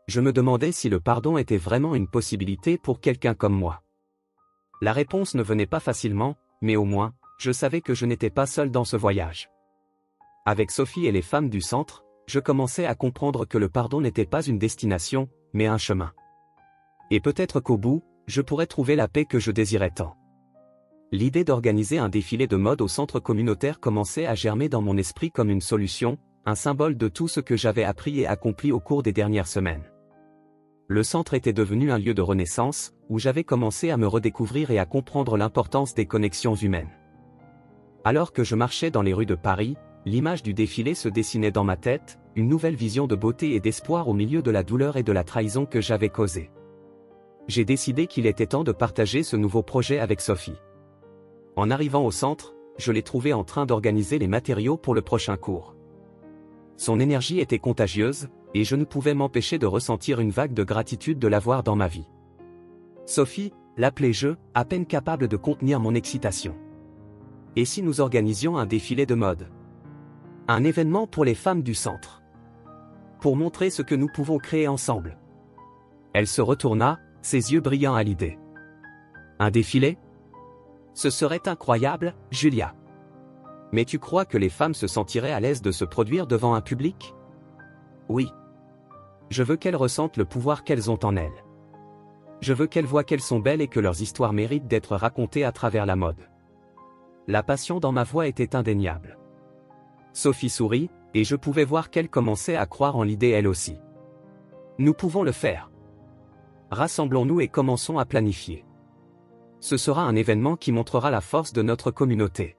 A: Je me demandais si le pardon était vraiment une possibilité pour quelqu'un comme moi. La réponse ne venait pas facilement, mais au moins, je savais que je n'étais pas seul dans ce voyage. Avec Sophie et les femmes du centre, je commençais à comprendre que le pardon n'était pas une destination, mais un chemin. Et peut-être qu'au bout, je pourrais trouver la paix que je désirais tant. L'idée d'organiser un défilé de mode au centre communautaire commençait à germer dans mon esprit comme une solution, un symbole de tout ce que j'avais appris et accompli au cours des dernières semaines. Le centre était devenu un lieu de renaissance, où j'avais commencé à me redécouvrir et à comprendre l'importance des connexions humaines. Alors que je marchais dans les rues de Paris, l'image du défilé se dessinait dans ma tête, une nouvelle vision de beauté et d'espoir au milieu de la douleur et de la trahison que j'avais causée. J'ai décidé qu'il était temps de partager ce nouveau projet avec Sophie. En arrivant au centre, je l'ai trouvée en train d'organiser les matériaux pour le prochain cours. Son énergie était contagieuse, et je ne pouvais m'empêcher de ressentir une vague de gratitude de l'avoir dans ma vie. Sophie, l'appelai-je, à peine capable de contenir mon excitation. Et si nous organisions un défilé de mode? Un événement pour les femmes du centre. Pour montrer ce que nous pouvons créer ensemble. Elle se retourna, ses yeux brillants à l'idée. Un défilé? Ce serait incroyable, Julia. Mais tu crois que les femmes se sentiraient à l'aise de se produire devant un public? Oui. Je veux qu'elles ressentent le pouvoir qu'elles ont en elles. Je veux qu'elles voient qu'elles sont belles et que leurs histoires méritent d'être racontées à travers la mode. La passion dans ma voix était indéniable. Sophie sourit, Et je pouvais voir qu'elle commençait à croire en l'idée elle aussi. Nous pouvons le faire. Rassemblons-nous et commençons à planifier. Ce sera un événement qui montrera la force de notre communauté.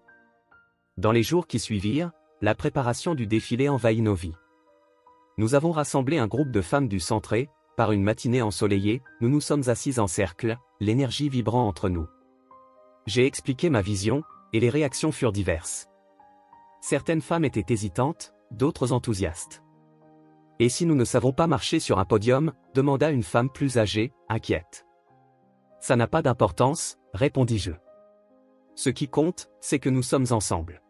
A: Dans les jours qui suivirent, la préparation du défilé envahit nos vies. Nous avons rassemblé un groupe de femmes du centre et, par une matinée ensoleillée, nous nous sommes assises en cercle, l'énergie vibrant entre nous. J'ai expliqué ma vision, et les réactions furent diverses. Certaines femmes étaient hésitantes, d'autres enthousiastes. « Et si nous ne savons pas marcher sur un podium ?» demanda une femme plus âgée, inquiète. « Ça n'a pas d'importance, répondis-je. Ce qui compte, c'est que nous sommes ensemble.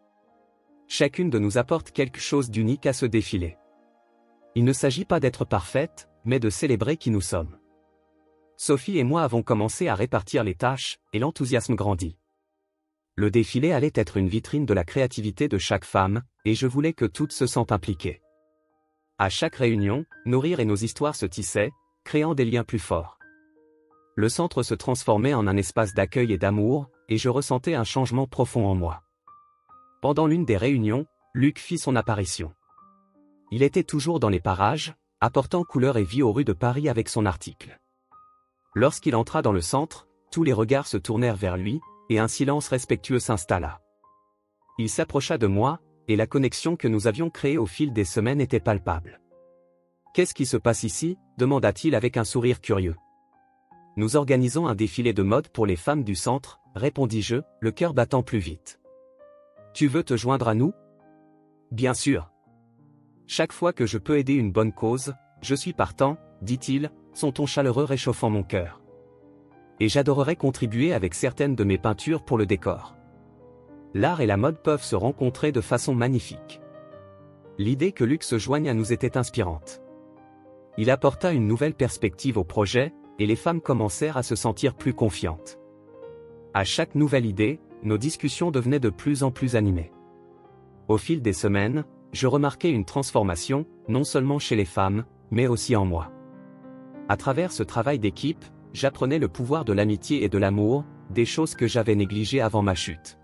A: Chacune de nous apporte quelque chose d'unique à ce défilé. Il ne s'agit pas d'être parfaite, mais de célébrer qui nous sommes. » Sophie et moi avons commencé à répartir les tâches, et l'enthousiasme grandit. Le défilé allait être une vitrine de la créativité de chaque femme, et je voulais que toutes se sentent impliquées. À chaque réunion, nos rires et nos histoires se tissaient, créant des liens plus forts. Le centre se transformait en un espace d'accueil et d'amour, et je ressentais un changement profond en moi. Pendant l'une des réunions, Luc fit son apparition. Il était toujours dans les parages, apportant couleur et vie aux rues de Paris avec son article. Lorsqu'il entra dans le centre, tous les regards se tournèrent vers lui, et un silence respectueux s'installa. Il s'approcha de moi, et la connexion que nous avions créée au fil des semaines était palpable. « Qu'est-ce qui se passe ici ?» demanda-t-il avec un sourire curieux. « Nous organisons un défilé de mode pour les femmes du centre, » répondis-je, le cœur battant plus vite. « Tu veux te joindre à nous ? » Bien sûr. Chaque fois que je peux aider une bonne cause, je suis partant, dit-il, son ton chaleureux réchauffant mon cœur. Et j'adorerais contribuer avec certaines de mes peintures pour le décor. L'art et la mode peuvent se rencontrer de façon magnifique. L'idée que Luc se joigne à nous était inspirante. Il apporta une nouvelle perspective au projet, et les femmes commencèrent à se sentir plus confiantes. À chaque nouvelle idée, nos discussions devenaient de plus en plus animées. Au fil des semaines, je remarquais une transformation, non seulement chez les femmes, mais aussi en moi. À travers ce travail d'équipe, j'apprenais le pouvoir de l'amitié et de l'amour, des choses que j'avais négligées avant ma chute.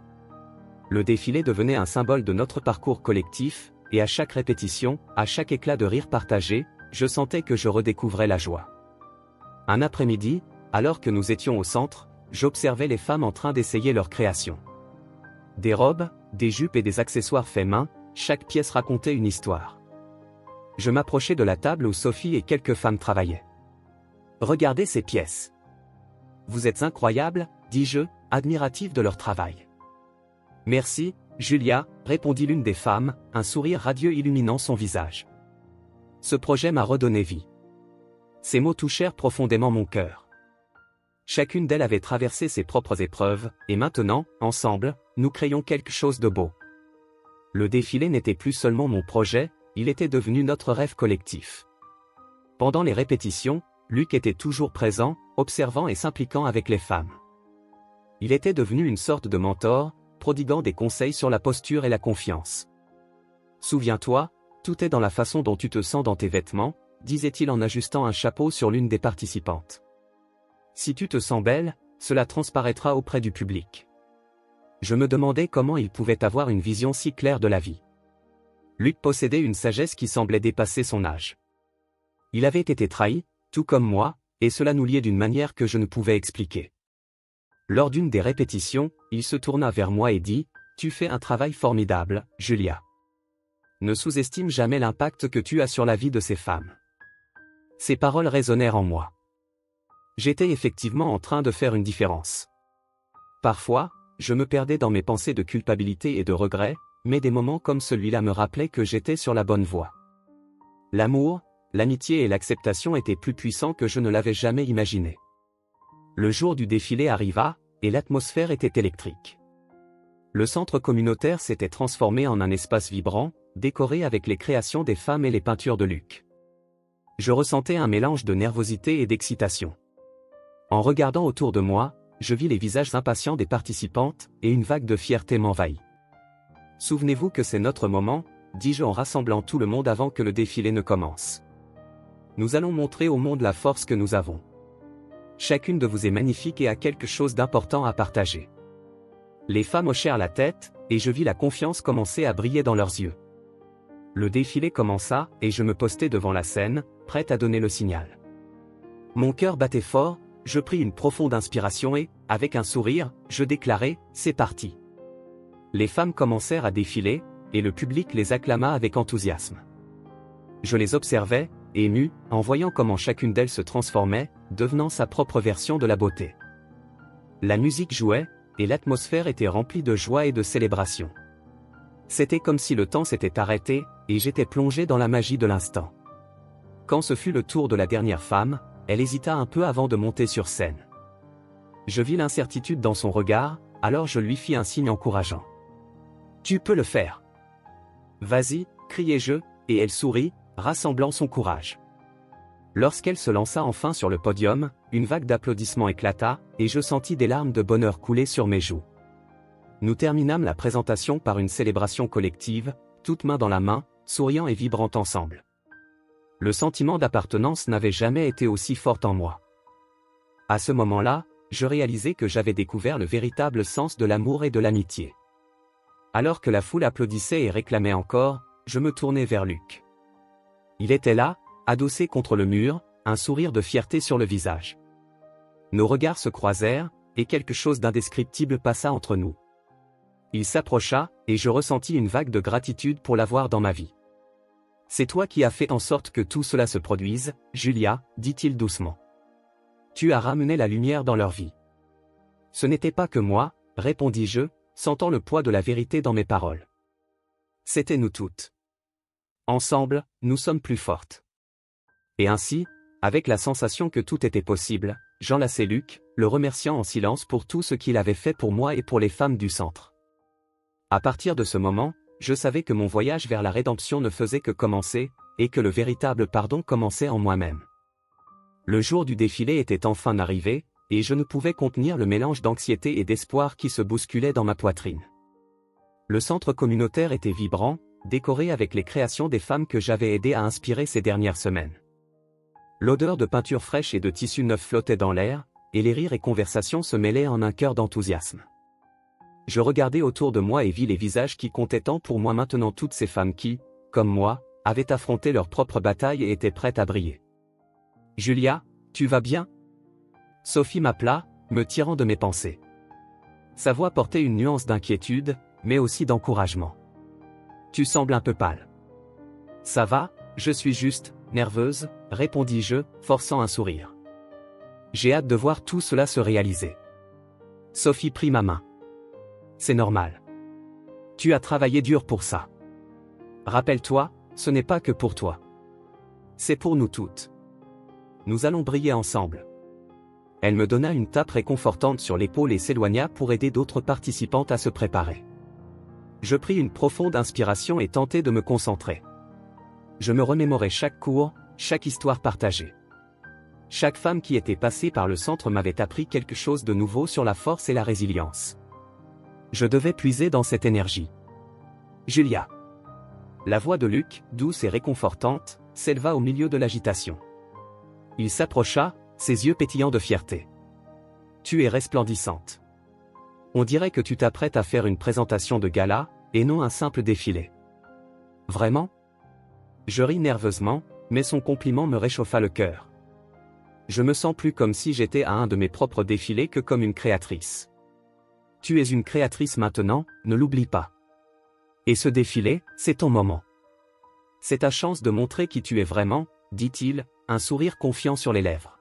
A: Le défilé devenait un symbole de notre parcours collectif, et à chaque répétition, à chaque éclat de rire partagé, je sentais que je redécouvrais la joie. Un après-midi, alors que nous étions au centre, j'observais les femmes en train d'essayer leur création. Des robes, des jupes et des accessoires faits main, chaque pièce racontait une histoire. Je m'approchai de la table où Sophie et quelques femmes travaillaient. « Regardez ces pièces. Vous êtes incroyables, dis-je, admiratif de leur travail. » « Merci, Julia, » répondit l'une des femmes, un sourire radieux illuminant son visage. Ce projet m'a redonné vie. Ces mots touchèrent profondément mon cœur. Chacune d'elles avait traversé ses propres épreuves, et maintenant, ensemble, nous créions quelque chose de beau. Le défilé n'était plus seulement mon projet, il était devenu notre rêve collectif. Pendant les répétitions, Luc était toujours présent, observant et s'impliquant avec les femmes. Il était devenu une sorte de mentor, prodiguant des conseils sur la posture et la confiance. « Souviens-toi, tout est dans la façon dont tu te sens dans tes vêtements, » disait-il en ajustant un chapeau sur l'une des participantes. « Si tu te sens belle, cela transparaîtra auprès du public. » Je me demandais comment il pouvait avoir une vision si claire de la vie. Luc possédait une sagesse qui semblait dépasser son âge. Il avait été trahi, tout comme moi, et cela nous liait d'une manière que je ne pouvais expliquer. Lors d'une des répétitions, il se tourna vers moi et dit « Tu fais un travail formidable, Julia. Ne sous-estime jamais l'impact que tu as sur la vie de ces femmes. » Ces paroles résonnèrent en moi. J'étais effectivement en train de faire une différence. Parfois, je me perdais dans mes pensées de culpabilité et de regret, mais des moments comme celui-là me rappelaient que j'étais sur la bonne voie. L'amour, l'amitié et l'acceptation étaient plus puissants que je ne l'avais jamais imaginé. Le jour du défilé arriva, et l'atmosphère était électrique. Le centre communautaire s'était transformé en un espace vibrant, décoré avec les créations des femmes et les peintures de Luc. Je ressentais un mélange de nervosité et d'excitation. En regardant autour de moi, je vis les visages impatients des participantes, et une vague de fierté m'envahit. « Souvenez-vous que c'est notre moment, » dis-je en rassemblant tout le monde avant que le défilé ne commence. « Nous allons montrer au monde la force que nous avons. Chacune de vous est magnifique et a quelque chose d'important à partager. » Les femmes hochèrent la tête, et je vis la confiance commencer à briller dans leurs yeux. Le défilé commença, et je me postai devant la scène, prête à donner le signal. Mon cœur battait fort, je pris une profonde inspiration et, avec un sourire, je déclarai « C'est parti ». Les femmes commencèrent à défiler, et le public les acclama avec enthousiasme. Je les observais, ému, en voyant comment chacune d'elles se transformait, devenant sa propre version de la beauté. La musique jouait, et l'atmosphère était remplie de joie et de célébration. C'était comme si le temps s'était arrêté, et j'étais plongé dans la magie de l'instant. Quand ce fut le tour de la dernière femme, elle hésita un peu avant de monter sur scène. Je vis l'incertitude dans son regard, alors je lui fis un signe encourageant. « Tu peux le faire. Vas-y » criai-je, et elle sourit, rassemblant son courage. Lorsqu'elle se lança enfin sur le podium, une vague d'applaudissements éclata, et je sentis des larmes de bonheur couler sur mes joues. Nous terminâmes la présentation par une célébration collective, toutes mains dans la main, souriant et vibrant ensemble. Le sentiment d'appartenance n'avait jamais été aussi fort en moi. À ce moment-là, je réalisai que j'avais découvert le véritable sens de l'amour et de l'amitié. Alors que la foule applaudissait et réclamait encore, je me tournai vers Luc. Il était là, adossé contre le mur, un sourire de fierté sur le visage. Nos regards se croisèrent, et quelque chose d'indescriptible passa entre nous. Il s'approcha, et je ressentis une vague de gratitude pour l'avoir dans ma vie. « C'est toi qui as fait en sorte que tout cela se produise, Julia, dit-il doucement. Tu as ramené la lumière dans leur vie. » Ce n'était pas que moi, répondis-je, sentant le poids de la vérité dans mes paroles. C'était nous toutes. Ensemble, nous sommes plus fortes. Et ainsi, avec la sensation que tout était possible, j'enlaçai Luc, le remerciant en silence pour tout ce qu'il avait fait pour moi et pour les femmes du centre. À partir de ce moment, je savais que mon voyage vers la rédemption ne faisait que commencer, et que le véritable pardon commençait en moi-même. Le jour du défilé était enfin arrivé, et je ne pouvais contenir le mélange d'anxiété et d'espoir qui se bousculait dans ma poitrine. Le centre communautaire était vibrant, décoré avec les créations des femmes que j'avais aidées à inspirer ces dernières semaines. L'odeur de peinture fraîche et de tissu neuf flottait dans l'air, et les rires et conversations se mêlaient en un chœur d'enthousiasme. Je regardais autour de moi et vis les visages qui comptaient tant pour moi maintenant, toutes ces femmes qui, comme moi, avaient affronté leur propre bataille et étaient prêtes à briller. « Julia, tu vas bien ?» Sophie m'appela, me tirant de mes pensées. Sa voix portait une nuance d'inquiétude, mais aussi d'encouragement. « Tu sembles un peu pâle. »« Ça va, je suis juste nerveuse, » répondis-je, forçant un sourire. « J'ai hâte de voir tout cela se réaliser. » Sophie prit ma main. « C'est normal. Tu as travaillé dur pour ça. Rappelle-toi, ce n'est pas que pour toi. C'est pour nous toutes. Nous allons briller ensemble. » Elle me donna une tape réconfortante sur l'épaule et s'éloigna pour aider d'autres participantes à se préparer. Je pris une profonde inspiration et tentai de me concentrer. Je me remémorais chaque cours, chaque histoire partagée. Chaque femme qui était passée par le centre m'avait appris quelque chose de nouveau sur la force et la résilience. Je devais puiser dans cette énergie. Julia. La voix de Luc, douce et réconfortante, s'éleva au milieu de l'agitation. Il s'approcha, ses yeux pétillants de fierté. Tu es resplendissante. On dirait que tu t'apprêtes à faire une présentation de gala, et non un simple défilé. Vraiment ? Je ris nerveusement, mais son compliment me réchauffa le cœur. Je me sens plus comme si j'étais à un de mes propres défilés que comme une créatrice. Tu es une créatrice maintenant, ne l'oublie pas. Et ce défilé, c'est ton moment. C'est ta chance de montrer qui tu es vraiment, dit-il, un sourire confiant sur les lèvres.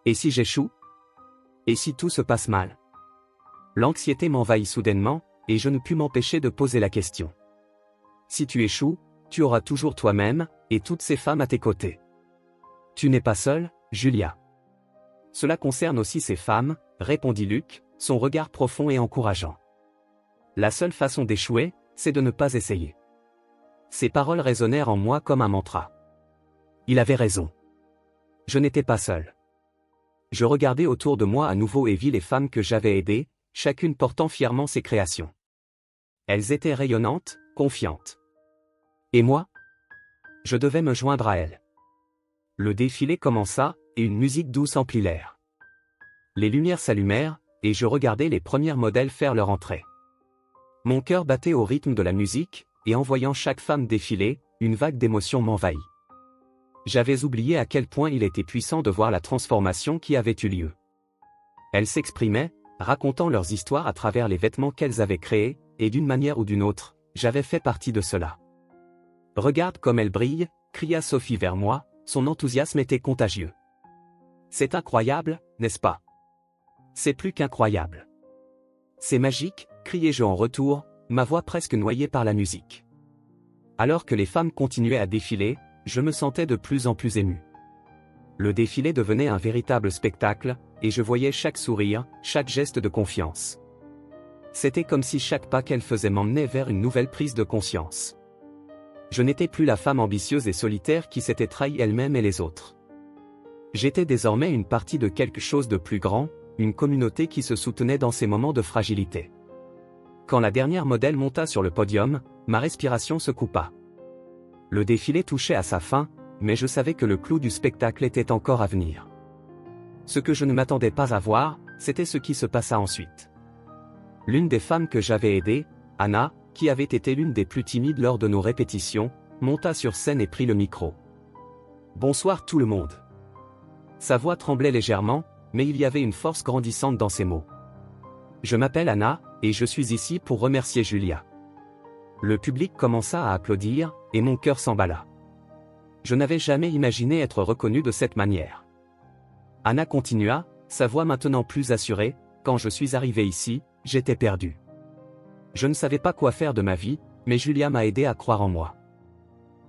A: Et si j'échoue ? Et si tout se passe mal ? L'anxiété m'envahit soudainement, et je ne pus m'empêcher de poser la question. Si tu échoues, tu auras toujours toi-même, et toutes ces femmes à tes côtés. Tu n'es pas seule, Julia. Cela concerne aussi ces femmes, répondit Luc, son regard profond et encourageant. La seule façon d'échouer, c'est de ne pas essayer. Ces paroles résonnèrent en moi comme un mantra. Il avait raison. Je n'étais pas seul. Je regardais autour de moi à nouveau et vis les femmes que j'avais aidées, chacune portant fièrement ses créations. Elles étaient rayonnantes, confiantes. Et moi ? Je devais me joindre à elles. Le défilé commença, et une musique douce emplit l'air. Les lumières s'allumèrent, et je regardais les premiers modèles faire leur entrée. Mon cœur battait au rythme de la musique, et en voyant chaque femme défiler, une vague d'émotion m'envahit. J'avais oublié à quel point il était puissant de voir la transformation qui avait eu lieu. Elles s'exprimaient, racontant leurs histoires à travers les vêtements qu'elles avaient créés, et d'une manière ou d'une autre, j'avais fait partie de cela. « Regarde comme elle brille !» cria Sophie vers moi, son enthousiasme était contagieux. « C'est incroyable, n'est-ce pas ? C'est plus qu'incroyable. C'est magique !» criai-je en retour, ma voix presque noyée par la musique. Alors que les femmes continuaient à défiler, je me sentais de plus en plus ému. Le défilé devenait un véritable spectacle, et je voyais chaque sourire, chaque geste de confiance. C'était comme si chaque pas qu'elle faisait m'emmenait vers une nouvelle prise de conscience. Je n'étais plus la femme ambitieuse et solitaire qui s'était trahie elle-même et les autres. J'étais désormais une partie de quelque chose de plus grand, une communauté qui se soutenait dans ces moments de fragilité. Quand la dernière modèle monta sur le podium, ma respiration se coupa. Le défilé touchait à sa fin, mais je savais que le clou du spectacle était encore à venir. Ce que je ne m'attendais pas à voir, c'était ce qui se passa ensuite. L'une des femmes que j'avais aidées, Anna, qui avait été l'une des plus timides lors de nos répétitions, monta sur scène et prit le micro. « Bonsoir tout le monde. » Sa voix tremblait légèrement, mais il y avait une force grandissante dans ses mots. « Je m'appelle Anna, et je suis ici pour remercier Julia. » Le public commença à applaudir, et mon cœur s'emballa. Je n'avais jamais imaginé être reconnu de cette manière. Anna continua, sa voix maintenant plus assurée, « Quand je suis arrivé ici, j'étais perdu. Je ne savais pas quoi faire de ma vie, mais Julia m'a aidé à croire en moi.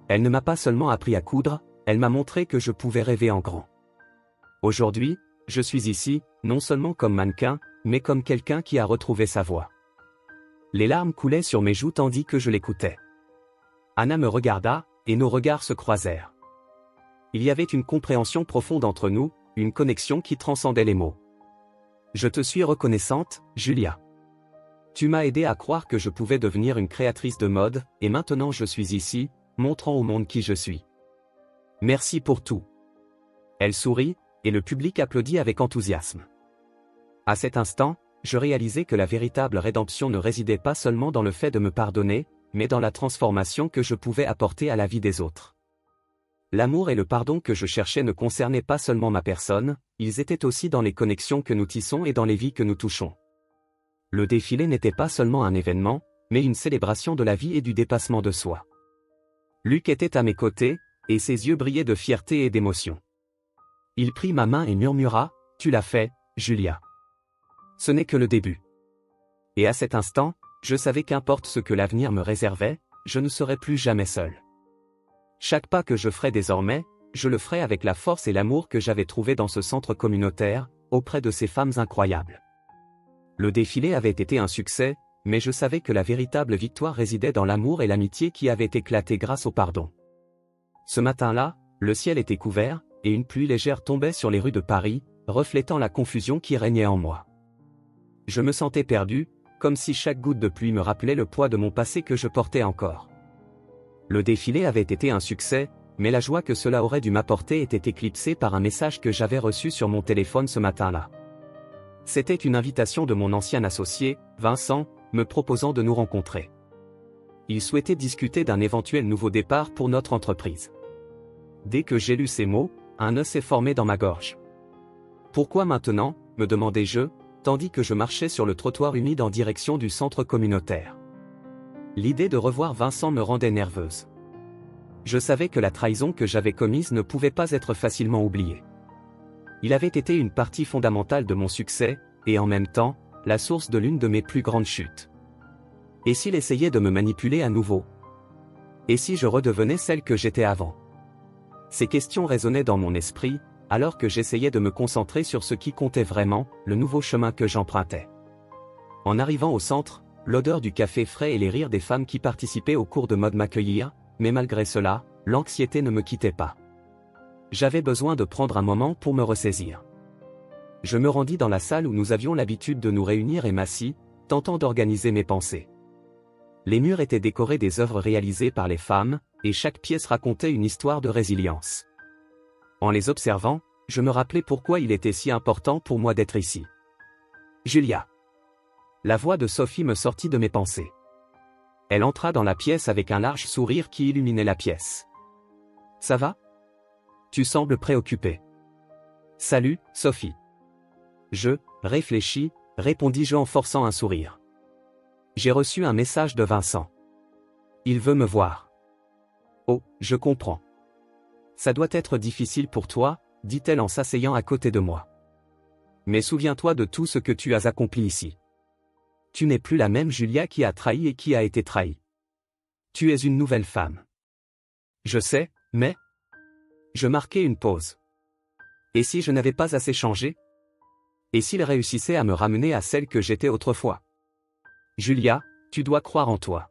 A: Elle ne m'a pas seulement appris à coudre, elle m'a montré que je pouvais rêver en grand. Aujourd'hui, je suis ici, non seulement comme mannequin, mais comme quelqu'un qui a retrouvé sa voix. » Les larmes coulaient sur mes joues tandis que je l'écoutais. Anna me regarda, et nos regards se croisèrent. Il y avait une compréhension profonde entre nous, une connexion qui transcendait les mots. « Je te suis reconnaissante, Julia. Tu m'as aidé à croire que je pouvais devenir une créatrice de mode, et maintenant je suis ici, montrant au monde qui je suis. Merci pour tout. » Elle sourit, et le public applaudit avec enthousiasme. À cet instant, je réalisais que la véritable rédemption ne résidait pas seulement dans le fait de me pardonner, mais dans la transformation que je pouvais apporter à la vie des autres. L'amour et le pardon que je cherchais ne concernaient pas seulement ma personne, ils étaient aussi dans les connexions que nous tissons et dans les vies que nous touchons. Le défilé n'était pas seulement un événement, mais une célébration de la vie et du dépassement de soi. Luc était à mes côtés, et ses yeux brillaient de fierté et d'émotion. Il prit ma main et murmura, « Tu l'as fait, Julia. Ce n'est que le début. » Et à cet instant, je savais qu'importe ce que l'avenir me réservait, je ne serais plus jamais seul. Chaque pas que je ferais désormais, je le ferais avec la force et l'amour que j'avais trouvé dans ce centre communautaire, auprès de ces femmes incroyables. Le défilé avait été un succès, mais je savais que la véritable victoire résidait dans l'amour et l'amitié qui avaient éclaté grâce au pardon. Ce matin-là, le ciel était couvert, et une pluie légère tombait sur les rues de Paris, reflétant la confusion qui régnait en moi. Je me sentais perdu, comme si chaque goutte de pluie me rappelait le poids de mon passé que je portais encore. Le défilé avait été un succès, mais la joie que cela aurait dû m'apporter était éclipsée par un message que j'avais reçu sur mon téléphone ce matin-là. C'était une invitation de mon ancien associé, Vincent, me proposant de nous rencontrer. Il souhaitait discuter d'un éventuel nouveau départ pour notre entreprise. Dès que j'ai lu ces mots, un nœud s'est formé dans ma gorge. « Pourquoi maintenant ?» me demandai-je, tandis que je marchais sur le trottoir humide en direction du centre communautaire. L'idée de revoir Vincent me rendait nerveuse. Je savais que la trahison que j'avais commise ne pouvait pas être facilement oubliée. Il avait été une partie fondamentale de mon succès, et en même temps, la source de l'une de mes plus grandes chutes. Et s'il essayait de me manipuler à nouveau? Et si je redevenais celle que j'étais avant? Ces questions résonnaient dans mon esprit, alors que j'essayais de me concentrer sur ce qui comptait vraiment, le nouveau chemin que j'empruntais. En arrivant au centre, l'odeur du café frais et les rires des femmes qui participaient au cours de mode m'accueillirent, mais malgré cela, l'anxiété ne me quittait pas. J'avais besoin de prendre un moment pour me ressaisir. Je me rendis dans la salle où nous avions l'habitude de nous réunir et m'assis, tentant d'organiser mes pensées. Les murs étaient décorés des œuvres réalisées par les femmes, et chaque pièce racontait une histoire de résilience. En les observant, je me rappelais pourquoi il était si important pour moi d'être ici. Julia. La voix de Sophie me sortit de mes pensées. Elle entra dans la pièce avec un large sourire qui illuminait la pièce. Ça va? Tu sembles préoccupée. Salut, Sophie. Je réfléchis, répondis-je en forçant un sourire. J'ai reçu un message de Vincent. Il veut me voir. Oh, je comprends. Ça doit être difficile pour toi, dit-elle en s'asseyant à côté de moi. Mais souviens-toi de tout ce que tu as accompli ici. Tu n'es plus la même Julia qui a trahi et qui a été trahie. Tu es une nouvelle femme. Je sais, mais... Je marquai une pause. Et si je n'avais pas assez changé? Et s'il réussissait à me ramener à celle que j'étais autrefois? Julia, tu dois croire en toi.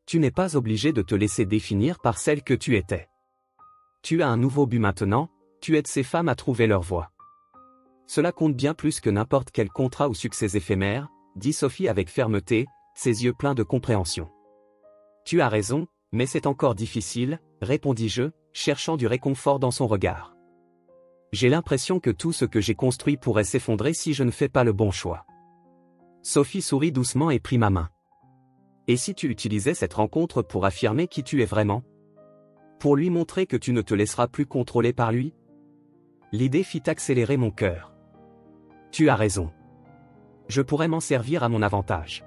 A: Tu n'es pas obligée de te laisser définir par celle que tu étais. Tu as un nouveau but maintenant, tu aides ces femmes à trouver leur voie. Cela compte bien plus que n'importe quel contrat ou succès éphémère, dit Sophie avec fermeté, ses yeux pleins de compréhension. Tu as raison, mais c'est encore difficile, répondis-je, cherchant du réconfort dans son regard. J'ai l'impression que tout ce que j'ai construit pourrait s'effondrer si je ne fais pas le bon choix. Sophie sourit doucement et prit ma main. Et si tu utilisais cette rencontre pour affirmer qui tu es vraiment? Pour lui montrer que tu ne te laisseras plus contrôler par lui? L'idée fit accélérer mon cœur. Tu as raison. Je pourrais m'en servir à mon avantage.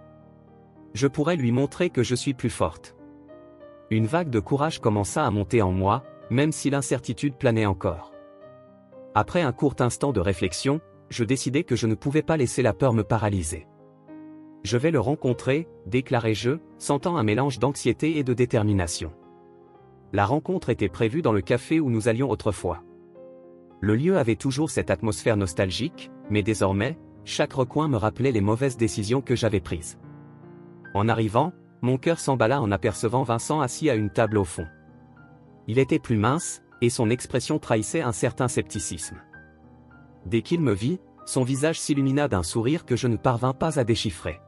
A: Je pourrais lui montrer que je suis plus forte. Une vague de courage commença à monter en moi, même si l'incertitude planait encore. Après un court instant de réflexion, je décidai que je ne pouvais pas laisser la peur me paralyser. Je vais le rencontrer, déclarai-je, sentant un mélange d'anxiété et de détermination. La rencontre était prévue dans le café où nous allions autrefois. Le lieu avait toujours cette atmosphère nostalgique, mais désormais, chaque recoin me rappelait les mauvaises décisions que j'avais prises. En arrivant, mon cœur s'emballa en apercevant Vincent assis à une table au fond. Il était plus mince, et son expression trahissait un certain scepticisme. Dès qu'il me vit, son visage s'illumina d'un sourire que je ne parvins pas à déchiffrer.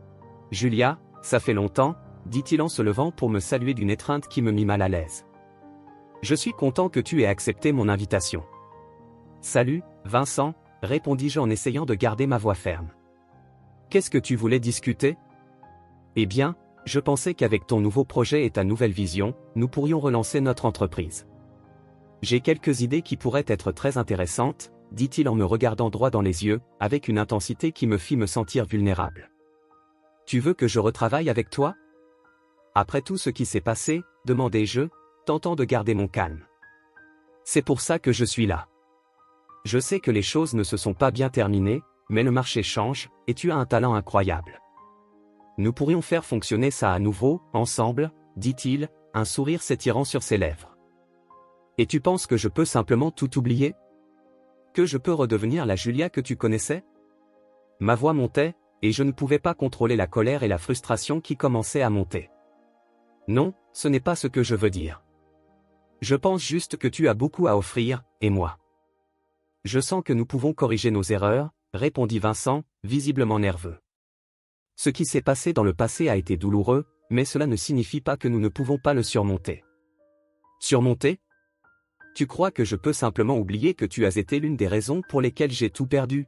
A: « Julia, ça fait longtemps », dit-il en se levant pour me saluer d'une étreinte qui me mit mal à l'aise. « Je suis content que tu aies accepté mon invitation. »« Salut, Vincent », répondis-je en essayant de garder ma voix ferme. « Qu'est-ce que tu voulais discuter ? » Eh bien, je pensais qu'avec ton nouveau projet et ta nouvelle vision, nous pourrions relancer notre entreprise. J'ai quelques idées qui pourraient être très intéressantes, dit-il en me regardant droit dans les yeux, avec une intensité qui me fit me sentir vulnérable. Tu veux que je retravaille avec toi? Après tout ce qui s'est passé, demandai-je, tentant de garder mon calme. C'est pour ça que je suis là. Je sais que les choses ne se sont pas bien terminées, mais le marché change, et tu as un talent incroyable. Nous pourrions faire fonctionner ça à nouveau, ensemble, dit-il, un sourire s'étirant sur ses lèvres. Et tu penses que je peux simplement tout oublier? Que je peux redevenir la Julia que tu connaissais? Ma voix montait, et je ne pouvais pas contrôler la colère et la frustration qui commençaient à monter. Non, ce n'est pas ce que je veux dire. Je pense juste que tu as beaucoup à offrir, et moi. Je sens que nous pouvons corriger nos erreurs, répondit Vincent, visiblement nerveux. Ce qui s'est passé dans le passé a été douloureux, mais cela ne signifie pas que nous ne pouvons pas le surmonter. Surmonter? Tu crois que je peux simplement oublier que tu as été l'une des raisons pour lesquelles j'ai tout perdu?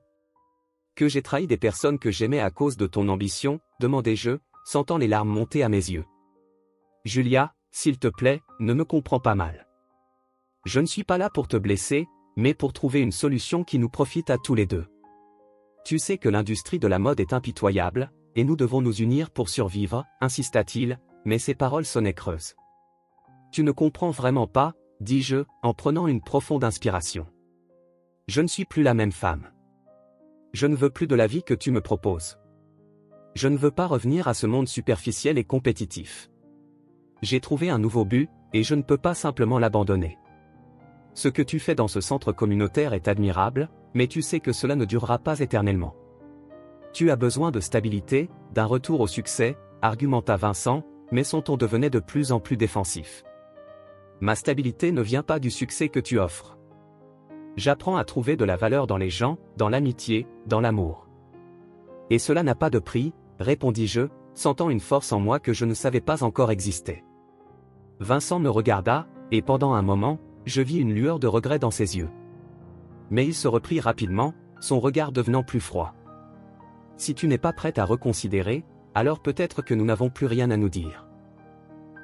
A: Que j'ai trahi des personnes que j'aimais à cause de ton ambition, demandai-je, sentant les larmes monter à mes yeux. Julia, s'il te plaît, ne me comprends pas mal. Je ne suis pas là pour te blesser, mais pour trouver une solution qui nous profite à tous les deux. Tu sais que l'industrie de la mode est impitoyable, et nous devons nous unir pour survivre, insista-t-il, mais ses paroles sonnaient creuses. Tu ne comprends vraiment pas, dis-je, en prenant une profonde inspiration. Je ne suis plus la même femme. Je ne veux plus de la vie que tu me proposes. Je ne veux pas revenir à ce monde superficiel et compétitif. J'ai trouvé un nouveau but, et je ne peux pas simplement l'abandonner. Ce que tu fais dans ce centre communautaire est admirable, mais tu sais que cela ne durera pas éternellement. Tu as besoin de stabilité, d'un retour au succès, argumenta Vincent, mais son ton devenait de plus en plus défensif. Ma stabilité ne vient pas du succès que tu offres. J'apprends à trouver de la valeur dans les gens, dans l'amitié, dans l'amour. Et cela n'a pas de prix, répondis-je, sentant une force en moi que je ne savais pas encore exister. Vincent me regarda, et pendant un moment, je vis une lueur de regret dans ses yeux. Mais il se reprit rapidement, son regard devenant plus froid. Si tu n'es pas prête à reconsidérer, alors peut-être que nous n'avons plus rien à nous dire.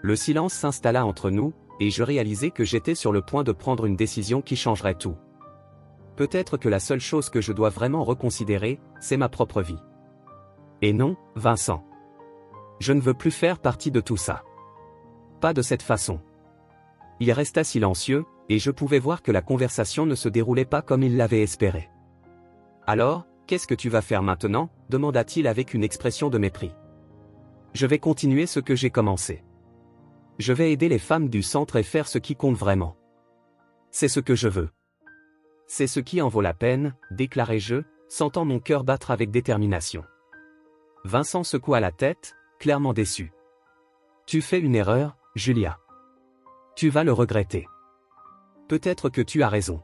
A: Le silence s'installa entre nous, et je réalisai que j'étais sur le point de prendre une décision qui changerait tout. Peut-être que la seule chose que je dois vraiment reconsidérer, c'est ma propre vie. Et non, Vincent. Je ne veux plus faire partie de tout ça. Pas de cette façon. Il resta silencieux, et je pouvais voir que la conversation ne se déroulait pas comme il l'avait espéré. Alors, qu'est-ce que tu vas faire maintenant ? Demanda-t-il avec une expression de mépris. Je vais continuer ce que j'ai commencé. Je vais aider les femmes du centre et faire ce qui compte vraiment. C'est ce que je veux. C'est ce qui en vaut la peine, déclarai-je, sentant mon cœur battre avec détermination. Vincent secoua la tête, clairement déçu. Tu fais une erreur, Julia. Tu vas le regretter. Peut-être que tu as raison.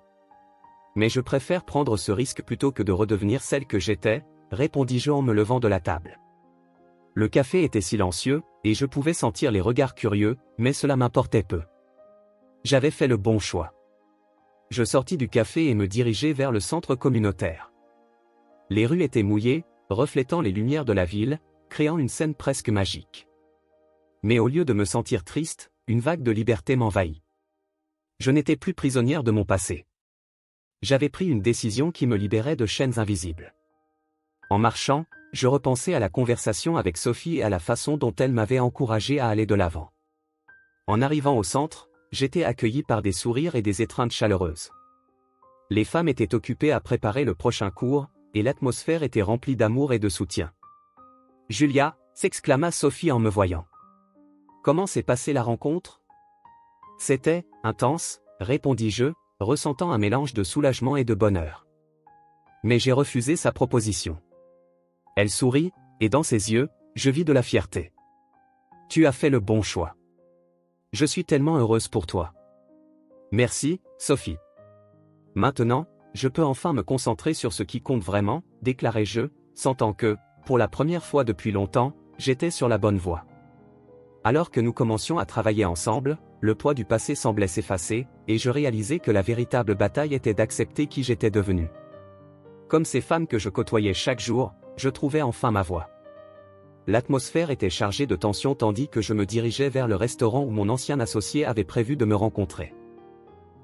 A: Mais je préfère prendre ce risque plutôt que de redevenir celle que j'étais, répondis-je en me levant de la table. Le café était silencieux, et je pouvais sentir les regards curieux, mais cela m'importait peu. J'avais fait le bon choix. Je sortis du café et me dirigeai vers le centre communautaire. Les rues étaient mouillées, reflétant les lumières de la ville, créant une scène presque magique. Mais au lieu de me sentir triste, une vague de liberté m'envahit. Je n'étais plus prisonnière de mon passé. J'avais pris une décision qui me libérait de chaînes invisibles. En marchant, je repensais à la conversation avec Sophie et à la façon dont elle m'avait encouragé à aller de l'avant. En arrivant au centre, j'étais accueilli par des sourires et des étreintes chaleureuses. Les femmes étaient occupées à préparer le prochain cours, et l'atmosphère était remplie d'amour et de soutien. « Julia !» s'exclama Sophie en me voyant. « Comment s'est passée la rencontre ?» « C'était intense, répondis-je, ressentant un mélange de soulagement et de bonheur. Mais j'ai refusé sa proposition. Elle sourit, et dans ses yeux, je vis de la fierté. Tu as fait le bon choix. Je suis tellement heureuse pour toi. Merci, Sophie. Maintenant, je peux enfin me concentrer sur ce qui compte vraiment, déclarai-je, sentant que, pour la première fois depuis longtemps, j'étais sur la bonne voie. Alors que nous commencions à travailler ensemble, le poids du passé semblait s'effacer, et je réalisais que la véritable bataille était d'accepter qui j'étais devenue. Comme ces femmes que je côtoyais chaque jour, je trouvais enfin ma voie. L'atmosphère était chargée de tension tandis que je me dirigeais vers le restaurant où mon ancien associé avait prévu de me rencontrer.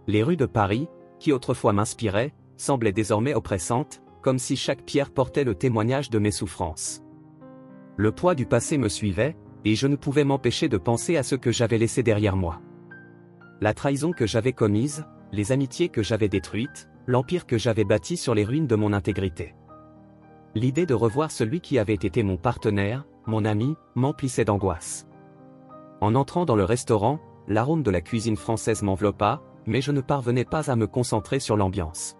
A: Les rues de Paris, qui autrefois m'inspiraient, semblaient désormais oppressantes, comme si chaque pierre portait le témoignage de mes souffrances. Le poids du passé me suivait, et je ne pouvais m'empêcher de penser à ce que j'avais laissé derrière moi. La trahison que j'avais commise, les amitiés que j'avais détruites, l'empire que j'avais bâti sur les ruines de mon intégrité. L'idée de revoir celui qui avait été mon partenaire, mon ami, m'emplissait d'angoisse. En entrant dans le restaurant, l'arôme de la cuisine française m'enveloppa, mais je ne parvenais pas à me concentrer sur l'ambiance.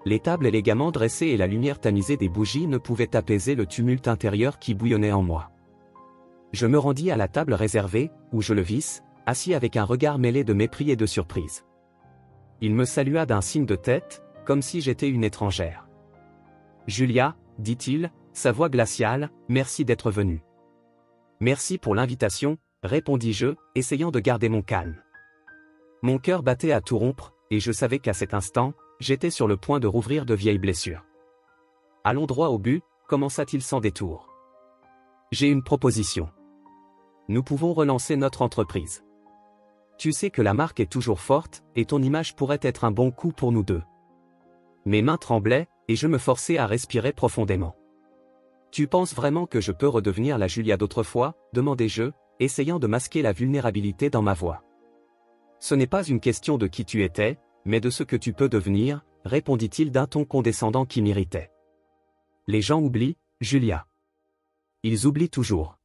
A: Les tables élégamment dressées et la lumière tamisée des bougies ne pouvaient apaiser le tumulte intérieur qui bouillonnait en moi. Je me rendis à la table réservée, où je le vis, assis avec un regard mêlé de mépris et de surprise. Il me salua d'un signe de tête, comme si j'étais une étrangère. « Julia, » dit-il, sa voix glaciale, « merci d'être venue. »« Merci pour l'invitation, » répondis-je, essayant de garder mon calme. Mon cœur battait à tout rompre, et je savais qu'à cet instant, j'étais sur le point de rouvrir de vieilles blessures. « Allons droit au but », commença-t-il sans détour. « J'ai une proposition. Nous pouvons relancer notre entreprise. Tu sais que la marque est toujours forte, et ton image pourrait être un bon coup pour nous deux. » Mes mains tremblaient, et je me forçais à respirer profondément. « Tu penses vraiment que je peux redevenir la Julia d'autrefois ?» demandai-je, essayant de masquer la vulnérabilité dans ma voix. « Ce n'est pas une question de qui tu étais, mais de ce que tu peux devenir, » répondit-il d'un ton condescendant qui m'irritait. « Les gens oublient, Julia. Ils oublient toujours.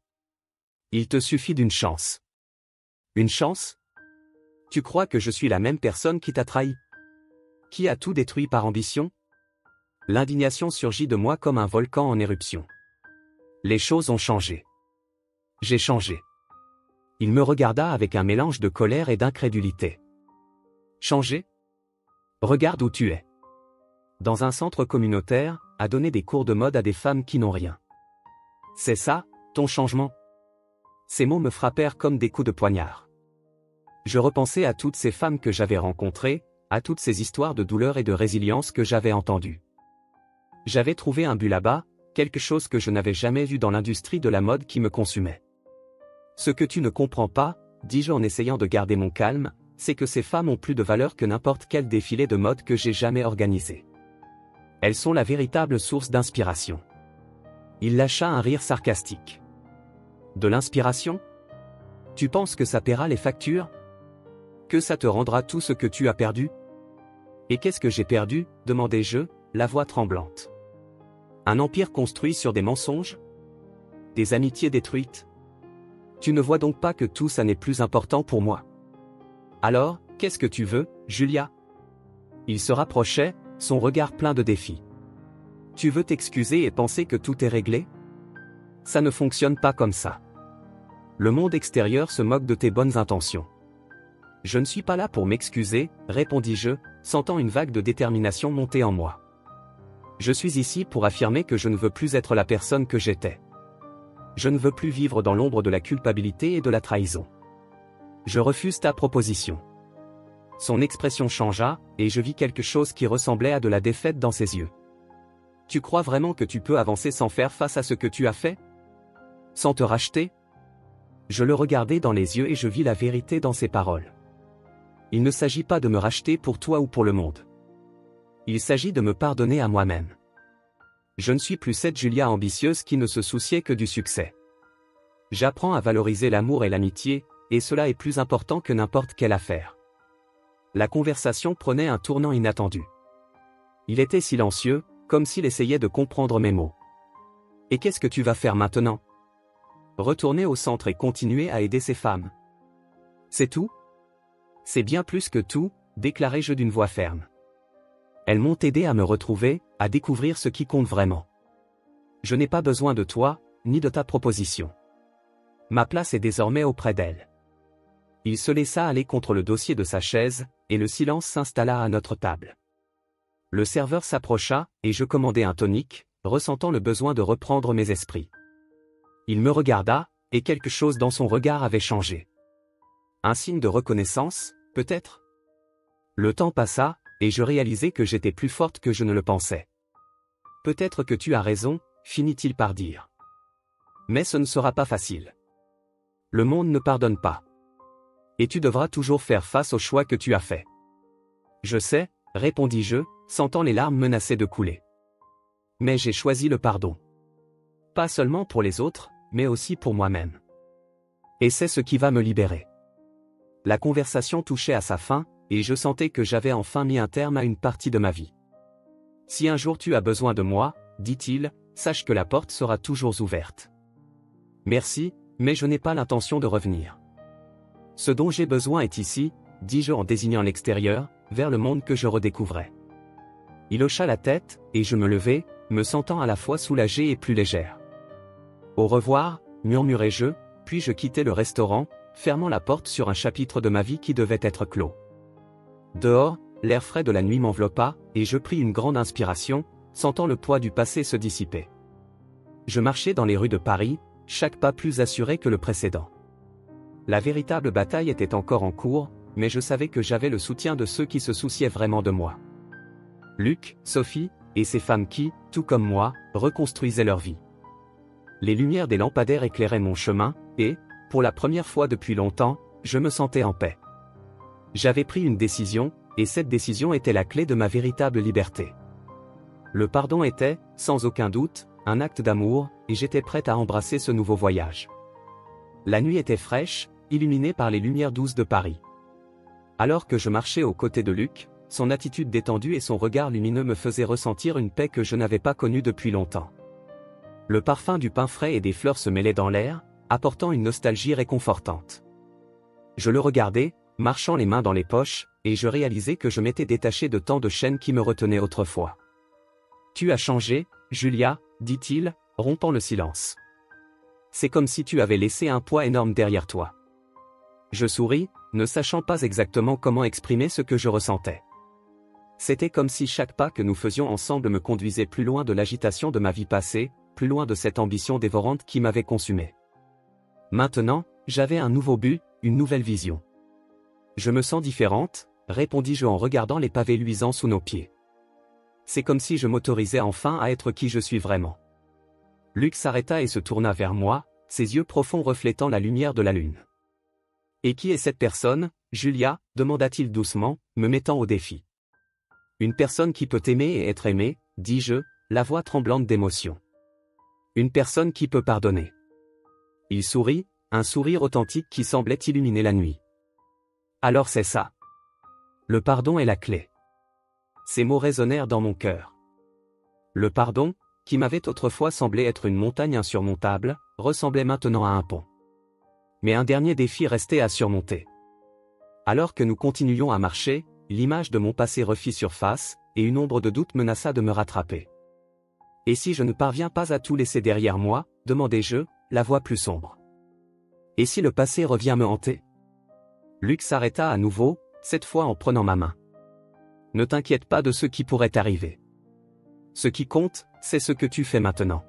A: Il te suffit d'une chance. » « Une chance ? Tu crois que je suis la même personne qui t'a trahi ? Qui a tout détruit par ambition ? » L'indignation surgit de moi comme un volcan en éruption. Les choses ont changé. J'ai changé. Il me regarda avec un mélange de colère et d'incrédulité. Changé ? Regarde où tu es. Dans un centre communautaire, à donner des cours de mode à des femmes qui n'ont rien. C'est ça, ton changement ? Ces mots me frappèrent comme des coups de poignard. Je repensais à toutes ces femmes que j'avais rencontrées, à toutes ces histoires de douleur et de résilience que j'avais entendues. J'avais trouvé un but là-bas, quelque chose que je n'avais jamais vu dans l'industrie de la mode qui me consumait. Ce que tu ne comprends pas, dis-je en essayant de garder mon calme, c'est que ces femmes ont plus de valeur que n'importe quel défilé de mode que j'ai jamais organisé. Elles sont la véritable source d'inspiration. Il lâcha un rire sarcastique. De l'inspiration? Tu penses que ça paiera les factures? Que ça te rendra tout ce que tu as perdu? Et qu'est-ce que j'ai perdu? Demandai-je, la voix tremblante. Un empire construit sur des mensonges? Des amitiés détruites? Tu ne vois donc pas que tout ça n'est plus important pour moi? Alors, qu'est-ce que tu veux, Julia? Il se rapprochait, son regard plein de défis. Tu veux t'excuser et penser que tout est réglé? Ça ne fonctionne pas comme ça. Le monde extérieur se moque de tes bonnes intentions. Je ne suis pas là pour m'excuser, répondis-je, sentant une vague de détermination monter en moi. Je suis ici pour affirmer que je ne veux plus être la personne que j'étais. Je ne veux plus vivre dans l'ombre de la culpabilité et de la trahison. Je refuse ta proposition. Son expression changea, et je vis quelque chose qui ressemblait à de la défaite dans ses yeux. Tu crois vraiment que tu peux avancer sans faire face à ce que tu as fait? Sans te racheter? Je le regardai dans les yeux et je vis la vérité dans ses paroles. Il ne s'agit pas de me racheter pour toi ou pour le monde. Il s'agit de me pardonner à moi-même. Je ne suis plus cette Julia ambitieuse qui ne se souciait que du succès. J'apprends à valoriser l'amour et l'amitié, et cela est plus important que n'importe quelle affaire. La conversation prenait un tournant inattendu. Il était silencieux, comme s'il essayait de comprendre mes mots. Et qu'est-ce que tu vas faire maintenant? Retourner au centre et continuer à aider ces femmes. C'est tout? C'est bien plus que tout, déclarai-je d'une voix ferme. Elles m'ont aidé à me retrouver, à découvrir ce qui compte vraiment. Je n'ai pas besoin de toi, ni de ta proposition. Ma place est désormais auprès d'elles. Il se laissa aller contre le dossier de sa chaise, et le silence s'installa à notre table. Le serveur s'approcha, et je commandai un tonic, ressentant le besoin de reprendre mes esprits. Il me regarda, et quelque chose dans son regard avait changé. Un signe de reconnaissance, peut-être? Le temps passa, et je réalisai que j'étais plus forte que je ne le pensais. Peut-être que tu as raison, finit-il par dire. Mais ce ne sera pas facile. Le monde ne pardonne pas. Et tu devras toujours faire face au choix que tu as fait. Je sais, répondis-je, sentant les larmes menacer de couler. Mais j'ai choisi le pardon. Pas seulement pour les autres, mais aussi pour moi-même. Et c'est ce qui va me libérer. La conversation touchait à sa fin, et je sentais que j'avais enfin mis un terme à une partie de ma vie. Si un jour tu as besoin de moi, dit-il, sache que la porte sera toujours ouverte. Merci, mais je n'ai pas l'intention de revenir. Ce dont j'ai besoin est ici, dis-je en désignant l'extérieur, vers le monde que je redécouvrais. Il hocha la tête, et je me levai, me sentant à la fois soulagée et plus légère. Au revoir, murmurai-je, puis je quittai le restaurant, fermant la porte sur un chapitre de ma vie qui devait être clos. Dehors, l'air frais de la nuit m'enveloppa, et je pris une grande inspiration, sentant le poids du passé se dissiper. Je marchais dans les rues de Paris, chaque pas plus assuré que le précédent. La véritable bataille était encore en cours, mais je savais que j'avais le soutien de ceux qui se souciaient vraiment de moi. Luc, Sophie, et ces femmes qui, tout comme moi, reconstruisaient leur vie. Les lumières des lampadaires éclairaient mon chemin, et, pour la première fois depuis longtemps, je me sentais en paix. J'avais pris une décision, et cette décision était la clé de ma véritable liberté. Le pardon était, sans aucun doute, un acte d'amour, et j'étais prête à embrasser ce nouveau voyage. La nuit était fraîche, illuminée par les lumières douces de Paris. Alors que je marchais aux côtés de Luc, son attitude détendue et son regard lumineux me faisaient ressentir une paix que je n'avais pas connue depuis longtemps. Le parfum du pain frais et des fleurs se mêlait dans l'air, apportant une nostalgie réconfortante. Je le regardais, marchant les mains dans les poches, et je réalisais que je m'étais détaché de tant de chaînes qui me retenaient autrefois. « Tu as changé, Julia, dit-il, rompant le silence. C'est comme si tu avais laissé un poids énorme derrière toi. » Je souris, ne sachant pas exactement comment exprimer ce que je ressentais. C'était comme si chaque pas que nous faisions ensemble me conduisait plus loin de l'agitation de ma vie passée, plus loin de cette ambition dévorante qui m'avait consumé. Maintenant, j'avais un nouveau but, une nouvelle vision. Je me sens différente, répondis-je en regardant les pavés luisants sous nos pieds. C'est comme si je m'autorisais enfin à être qui je suis vraiment. Luc s'arrêta et se tourna vers moi, ses yeux profonds reflétant la lumière de la lune. « Et qui est cette personne, Julia » demanda-t-il doucement, me mettant au défi. « Une personne qui peut aimer et être aimée, » dis-je, la voix tremblante d'émotion. « Une personne qui peut pardonner. » Il sourit, un sourire authentique qui semblait illuminer la nuit. « Alors c'est ça. Le pardon est la clé. » Ces mots résonnèrent dans mon cœur. Le pardon, qui m'avait autrefois semblé être une montagne insurmontable, ressemblait maintenant à un pont. Mais un dernier défi restait à surmonter. Alors que nous continuions à marcher, l'image de mon passé refit surface, et une ombre de doute menaça de me rattraper. « Et si je ne parviens pas à tout laisser derrière moi » demandai-je, la voix plus sombre. « Et si le passé revient me hanter ?» Luc s'arrêta à nouveau, cette fois en prenant ma main. « Ne t'inquiète pas de ce qui pourrait arriver. Ce qui compte, c'est ce que tu fais maintenant.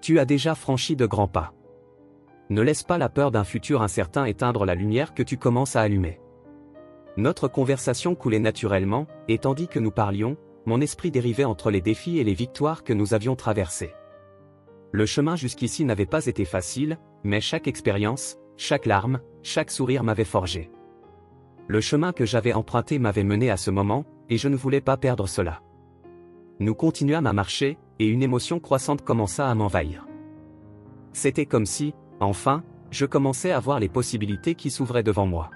A: Tu as déjà franchi de grands pas. Ne laisse pas la peur d'un futur incertain éteindre la lumière que tu commences à allumer. » Notre conversation coulait naturellement, et tandis que nous parlions, mon esprit dérivait entre les défis et les victoires que nous avions traversés. Le chemin jusqu'ici n'avait pas été facile, mais chaque expérience, chaque larme, chaque sourire m'avait forgé. Le chemin que j'avais emprunté m'avait mené à ce moment, et je ne voulais pas perdre cela. Nous continuâmes à marcher, et une émotion croissante commença à m'envahir. C'était comme si, enfin, je commençais à voir les possibilités qui s'ouvraient devant moi.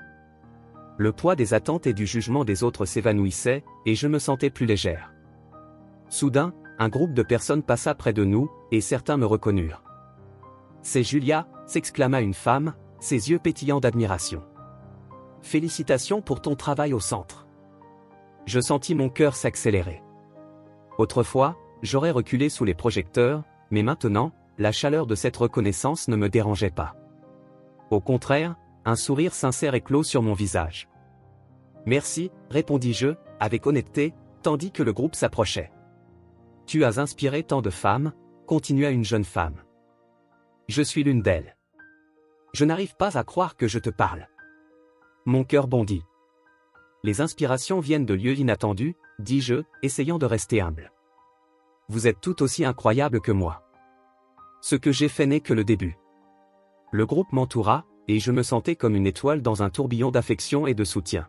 A: Le poids des attentes et du jugement des autres s'évanouissait, et je me sentais plus légère. Soudain, un groupe de personnes passa près de nous, et certains me reconnurent. « C'est Julia » s'exclama une femme, ses yeux pétillants d'admiration. « Félicitations pour ton travail au centre. » Je sentis mon cœur s'accélérer. Autrefois, j'aurais reculé sous les projecteurs, mais maintenant, la chaleur de cette reconnaissance ne me dérangeait pas. Au contraire, un sourire sincère éclot sur mon visage. « Merci » répondis-je, avec honnêteté, tandis que le groupe s'approchait. « Tu as inspiré tant de femmes » continua une jeune femme. « Je suis l'une d'elles. Je n'arrive pas à croire que je te parle. » Mon cœur bondit. « Les inspirations viennent de lieux inattendus » dis-je, essayant de rester humble. « Vous êtes tout aussi incroyable que moi. Ce que j'ai fait n'est que le début. » Le groupe m'entoura, et je me sentais comme une étoile dans un tourbillon d'affection et de soutien.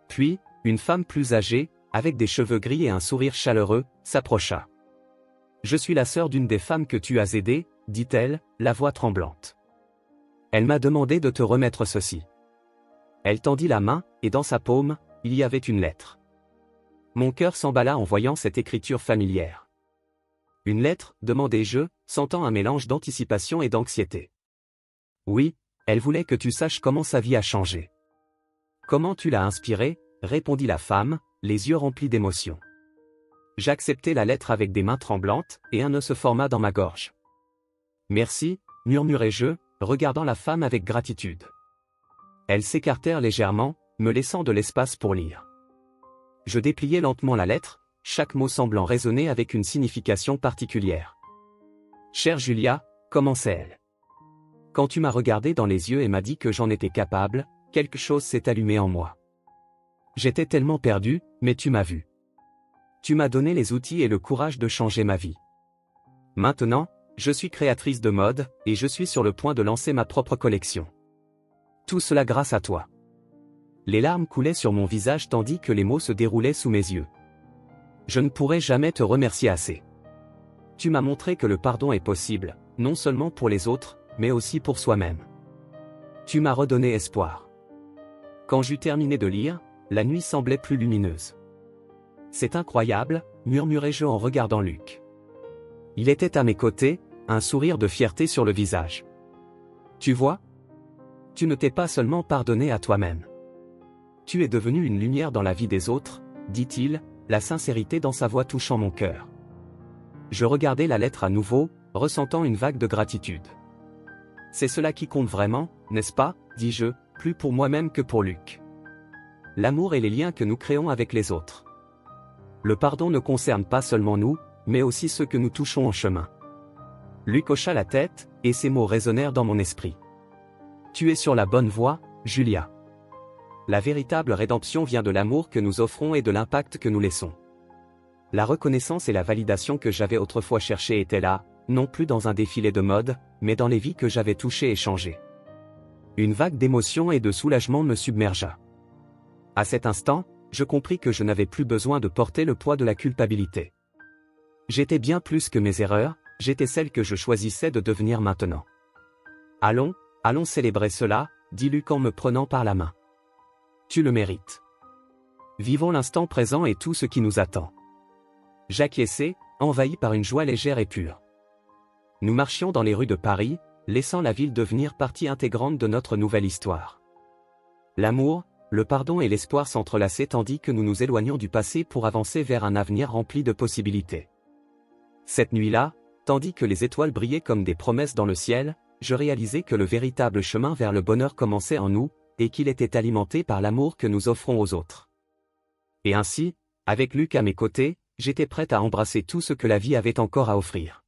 A: Puis, une femme plus âgée, avec des cheveux gris et un sourire chaleureux, s'approcha. « Je suis la sœur d'une des femmes que tu as aidées, » dit-elle, la voix tremblante. Elle m'a demandé de te remettre ceci. Elle tendit la main, et dans sa paume, il y avait une lettre. Mon cœur s'emballa en voyant cette écriture familière. « Une lettre » demandai-je, sentant un mélange d'anticipation et d'anxiété. « Oui, elle voulait que tu saches comment sa vie a changé. »« Comment tu l'as inspirée » répondit la femme, les yeux remplis d'émotion. J'acceptai la lettre avec des mains tremblantes, et un nœud se forma dans ma gorge. « Merci » murmurai-je, regardant la femme avec gratitude. Elles s'écartèrent légèrement, me laissant de l'espace pour lire. Je dépliai lentement la lettre, chaque mot semblant résonner avec une signification particulière. « Chère Julia » commençait-elle. Quand tu m'as regardé dans les yeux et m'as dit que j'en étais capable, quelque chose s'est allumé en moi. J'étais tellement perdu, mais tu m'as vu. Tu m'as donné les outils et le courage de changer ma vie. Maintenant, je suis créatrice de mode, et je suis sur le point de lancer ma propre collection. Tout cela grâce à toi. Les larmes coulaient sur mon visage tandis que les mots se déroulaient sous mes yeux. Je ne pourrai jamais te remercier assez. Tu m'as montré que le pardon est possible, non seulement pour les autres, mais aussi pour soi-même. Tu m'as redonné espoir. Quand j'eus terminé de lire, la nuit semblait plus lumineuse. C'est incroyable, murmurai-je en regardant Luc. Il était à mes côtés, un sourire de fierté sur le visage. Tu vois ? Tu ne t'es pas seulement pardonné à toi-même. Tu es devenu une lumière dans la vie des autres, dit-il, la sincérité dans sa voix touchant mon cœur. Je regardai la lettre à nouveau, ressentant une vague de gratitude. C'est cela qui compte vraiment, n'est-ce pas, dis-je, plus pour moi-même que pour Luc. L'amour et les liens que nous créons avec les autres. Le pardon ne concerne pas seulement nous, mais aussi ceux que nous touchons en chemin. Luc hocha la tête, et ces mots résonnèrent dans mon esprit. Tu es sur la bonne voie, Julia. La véritable rédemption vient de l'amour que nous offrons et de l'impact que nous laissons. La reconnaissance et la validation que j'avais autrefois cherchées étaient là, non plus dans un défilé de mode, mais dans les vies que j'avais touchées et changées. Une vague d'émotion et de soulagement me submergea. À cet instant, je compris que je n'avais plus besoin de porter le poids de la culpabilité. J'étais bien plus que mes erreurs, j'étais celle que je choisissais de devenir maintenant. Allons, allons célébrer cela, dit Luc en me prenant par la main. Tu le mérites. Vivons l'instant présent et tout ce qui nous attend. J'acquiesçai, envahi par une joie légère et pure. Nous marchions dans les rues de Paris, laissant la ville devenir partie intégrante de notre nouvelle histoire. L'amour, le pardon et l'espoir s'entrelaçaient tandis que nous nous éloignions du passé pour avancer vers un avenir rempli de possibilités. Cette nuit-là, tandis que les étoiles brillaient comme des promesses dans le ciel, je réalisais que le véritable chemin vers le bonheur commençait en nous, et qu'il était alimenté par l'amour que nous offrons aux autres. Et ainsi, avec Luc à mes côtés, j'étais prête à embrasser tout ce que la vie avait encore à offrir.